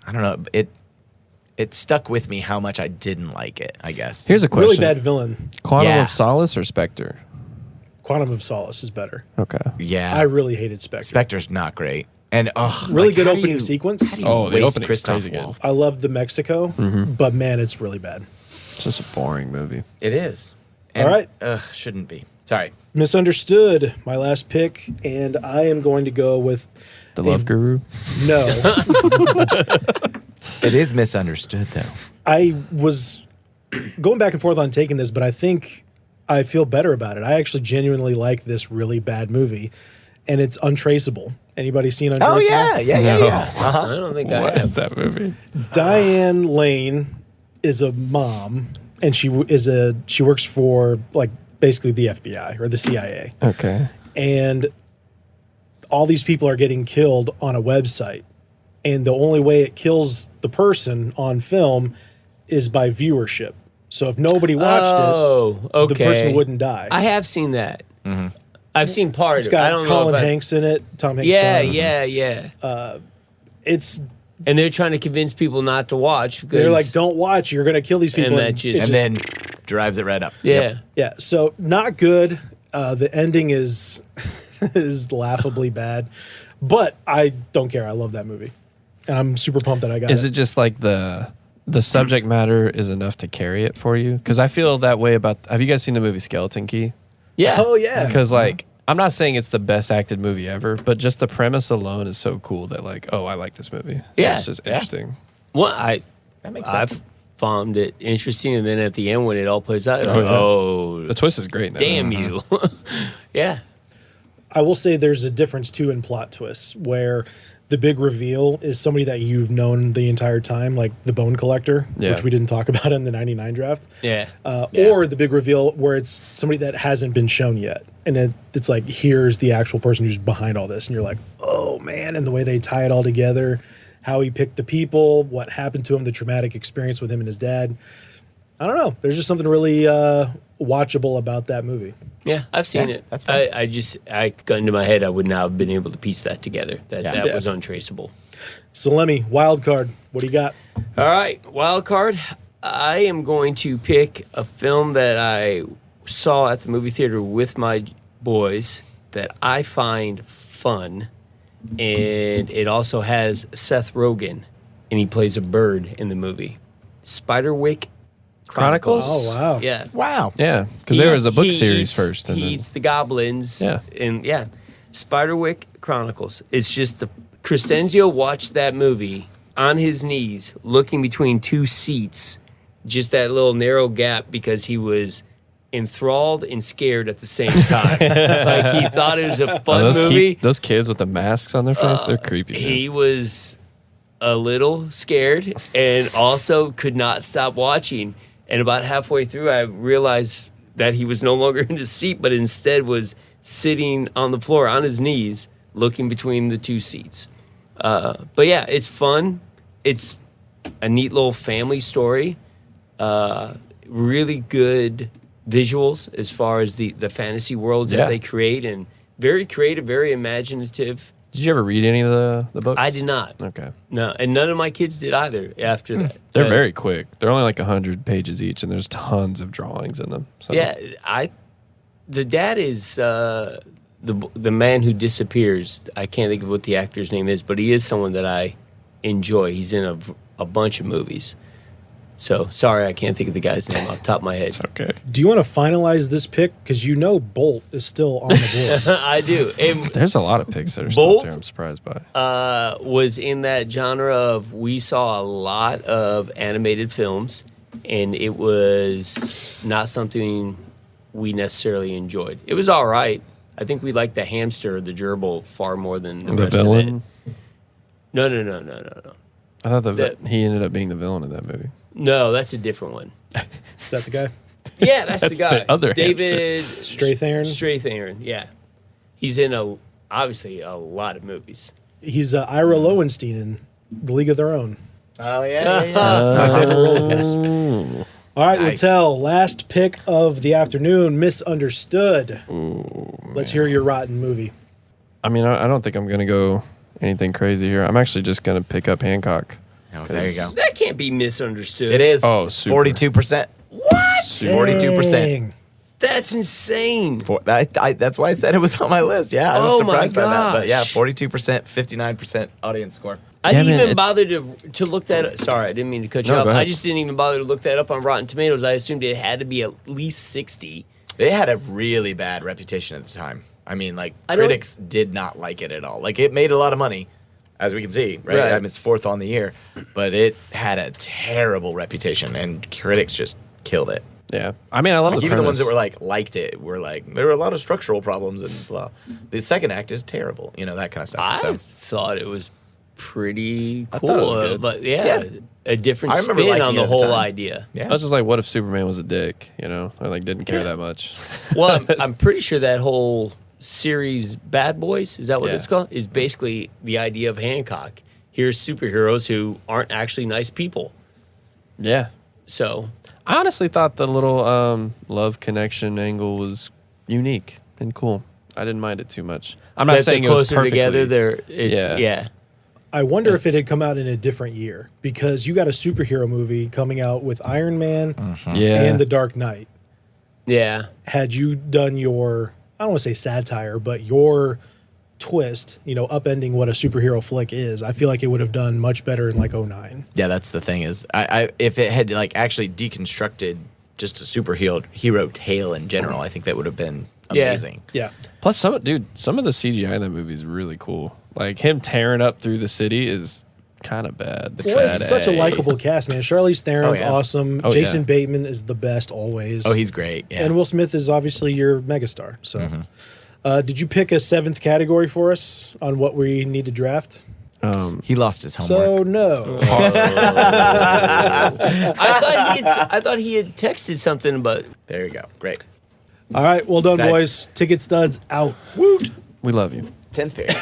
S3: don't know. It stuck with me how much I didn't like it, I guess.
S2: Here's a question.
S1: Really bad villain.
S2: Quantum
S3: Yeah.
S2: of Solace or Spectre?
S1: Quantum of Solace is better.
S2: Okay.
S3: Yeah.
S1: I really hated Spectre.
S3: Spectre's not great. And
S1: Really
S3: like,
S1: good
S3: how do
S1: opening
S3: you-
S1: sequence.
S3: how do you
S2: Oh, the
S3: waste
S2: opening's
S3: Christoph
S2: crazy good.
S3: Waltz?
S1: I loved the Mexico,
S3: Mm-hmm.
S1: but man, it's really bad.
S2: It's just a boring movie.
S3: It is.
S1: All right.
S3: Shouldn't be. Sorry.
S1: Misunderstood. My last pick, and I am going to go with
S2: The Love Guru?
S1: no.
S3: It is misunderstood, though.
S1: I was going back and forth on taking this, but I think I feel better about it. I actually genuinely like this really bad movie, and it's Untraceable. Anybody seen Untraceable?
S3: Oh, yeah.
S2: No.
S3: Uh-huh.
S4: I don't think I
S2: What
S4: have.
S2: is that movie?
S1: Diane Lane is a mom, and she works for like basically the FBI or the CIA,
S2: Okay.
S1: and all these people are getting killed on a website, and the only way it kills the person on film is by viewership. So if nobody watched
S4: Oh, okay.
S1: the person wouldn't die.
S4: I have seen that. I've seen part
S1: It's
S4: of it. I
S1: got
S4: don't
S1: Colin
S4: know if
S1: Hanks in it. Tom Hanks.
S4: Yeah,
S1: son.
S4: yeah, yeah.
S1: It's
S4: and they're trying to convince people not to watch. Because,
S1: They're like, "Don't watch. You're gonna kill these people."
S4: And that just-
S1: it's
S3: And then drives it right up.
S4: yeah.
S3: Yep.
S1: yeah. So not good. The ending is is laughably bad, but I don't care. I love that movie, and I'm super pumped that I got
S2: Is
S1: it.
S2: it just like the subject matter is enough to carry it for you? Because I feel that way about. Have you guys seen the movie Skeleton Key?
S4: Yeah.
S1: Oh yeah.
S2: Because like I'm not saying it's the best acted movie ever, but just the premise alone is so cool that like, oh, I like this movie.
S4: Yeah.
S2: It's just
S3: Yeah.
S2: interesting.
S4: Well,
S3: That makes sense.
S4: I've found it interesting, and then at the end when it all plays out,
S2: Oh, yeah.
S4: oh,
S2: The twist is great. Now.
S4: damn you. Yeah.
S1: I will say there's a difference too in plot twists where the big reveal is somebody that you've known the entire time, like the Bone Collector,
S2: Yeah.
S1: which we didn't talk about in the '99 draft.
S4: Yeah.
S3: Yeah.
S1: Or the big reveal where it's somebody that hasn't been shown yet, and it's like here's the actual person who's behind all this, and you're like, oh man, and the way they tie it all together, how he picked the people, what happened to him, the traumatic experience with him and his dad. I don't know. There's just something really watchable about that movie.
S4: Yeah, I've seen
S3: Yeah,
S4: it.
S3: that's fine.
S4: I got into my head. I would not have been able to piece that together. That
S1: Yeah.
S4: was untraceable.
S1: So Lemmy, wild card. What do you got?
S4: All right, wild card. I am going to pick a film that I saw at the movie theater with my boys that I find fun, and it also has Seth Rogen, and he plays a bird in the movie. Spiderwick Chronicles.
S1: Oh, wow.
S4: Yeah.
S3: Wow.
S2: Yeah, because there was a book
S4: He
S2: series
S4: eats-
S2: first. And
S4: he
S2: then,
S4: eats the goblins.
S2: Yeah.
S4: And yeah, Spiderwick Chronicles. It's just Crescenzio watched that movie on his knees, looking between two seats, just that little narrow gap because he was enthralled and scared at the same time. Like he thought it was a fun
S2: those,
S4: movie.
S2: those kids with the masks on their face, they're creepy. man.
S4: He was a little scared and also could not stop watching. And about halfway through, I realized that he was no longer in his seat, but instead was sitting on the floor on his knees, looking between the two seats. But yeah, it's fun. It's a neat little family story. Really good visuals as far as the fantasy worlds
S2: Yeah.
S4: that they create, and very creative, very imaginative.
S2: Did you ever read any of the books?
S4: I did not.
S2: Okay.
S4: No, and none of my kids did either after that.
S2: They're very quick. They're only like 100 pages each, and there's tons of drawings in them. So.
S4: Yeah, the dad is the man who disappears. I can't think of what the actor's name is, but he is someone that I enjoy. He's in a bunch of movies. So sorry, I can't think of the guy's name off the top of my head.
S2: Okay.
S1: Do you want to finalize this pick? Because you know Bolt is still on the board.
S4: I do. And
S2: There's a lot of picks that are still
S4: Bolt?
S2: there. I'm surprised by.
S4: was in that genre of we saw a lot of animated films, and it was not something we necessarily enjoyed. It was all right. I think we liked the hamster, the gerbil, far more than the
S2: The
S4: rest
S2: villain.
S4: of it. No.
S2: I thought
S4: The-
S2: he ended up being the villain in that movie.
S4: No, that's a different one.
S1: Is that the guy?
S4: Yeah, that's the
S2: That's
S4: guy.
S2: the other
S4: David
S1: Strathairn?
S4: Strathairn, yeah. He's in obviously a lot of movies.
S1: He's Ira Lowenstein in The League of Their Own.
S3: Oh yeah.
S1: My favorite role of his. All right,
S4: Nice.
S1: Littell, last pick of the afternoon, Misunderstood. Let's hear your rotten movie.
S2: I mean, I don't think I'm going to go anything crazy here. I'm actually just going to pick up Hancock.
S3: Oh, there you go.
S4: That can't be misunderstood.
S3: It is.
S2: Oh, super.
S3: 42%.
S4: What?
S3: 42%.
S1: Dang.
S4: That's insane.
S3: That's why I said it was on my list. Yeah, I was
S4: Oh my
S3: surprised by that. But yeah,
S4: gosh.
S3: 42%, 59% audience score.
S4: I
S2: Yeah,
S4: didn't
S2: man,
S4: even
S2: it-
S4: bother to look that up. Sorry, I didn't mean to cut you
S2: No,
S4: off.
S2: go ahead.
S4: I just didn't even bother to look that up on Rotten Tomatoes. I assumed it had to be at least 60.
S3: It had a really bad reputation at the time. I mean, like,
S4: I don't-
S3: critics did not like it at all. Like, it made a lot of money, as we can see, right?
S4: Right.
S3: I mean, it's fourth on the year, but it had a terrible reputation, and critics just killed it.
S2: Yeah. I mean, I love
S3: Like,
S2: the
S3: even the ones
S2: premise.
S3: that were like liked it were like there were a lot of structural problems and blah. The second act is terrible, that kind of stuff.
S4: I
S3: So
S4: thought it was pretty
S2: I
S4: cool.
S2: thought it was good.
S4: But
S3: Yeah.
S4: a different
S3: I remember
S4: spin
S3: liking
S4: on
S3: it
S4: the
S3: at the
S4: whole
S3: time.
S4: idea.
S3: yeah,
S2: I was just like, what if Superman was a dick? Or like didn't care that much.
S4: Well, I'm pretty sure that whole series, Bad Boys, is that what
S2: Yeah.
S4: it's called? Is basically the idea of Hancock. Here's superheroes who aren't actually nice people.
S2: Yeah.
S4: So
S2: I honestly thought the little love connection angle was unique and cool. I didn't mind it too much. I'm not
S4: that
S2: saying
S4: they're
S2: it was
S4: closer
S2: perfectly.
S4: together. It's
S2: Yeah.
S4: yeah.
S1: I wonder if it had come out in a different year because you got a superhero movie coming out with Iron Man
S2: Yeah.
S1: and The Dark Knight.
S4: Yeah.
S1: Had you done your, I don't want to say satire, but your twist, upending what a superhero flick is, I feel like it would have done much better in like 09.
S3: Yeah, that's the thing is, I if it had like actually deconstructed just a superhero tale in general, I think that would have been
S4: Yeah.
S3: amazing.
S1: Yeah.
S2: Plus, some of the CGI in that movie is really cool. Like him tearing up through the city is kind of bad.
S1: Well, it's such a likable cast, man. Charlize Theron's
S3: Oh, yeah.
S1: awesome.
S2: Oh,
S1: Jason
S2: yeah.
S1: Bateman is the best always.
S3: Oh, he's great. Yeah.
S1: And Will Smith is obviously your megastar. So, did you pick a 7th category for us on what we need to draft?
S3: He lost his homework.
S1: So no.
S4: I thought he had texted something about.
S3: There you go. Great.
S1: All right, well done,
S3: Guys.
S1: boys. Ticket studs out. Woot.
S2: We love you.
S3: 10th period.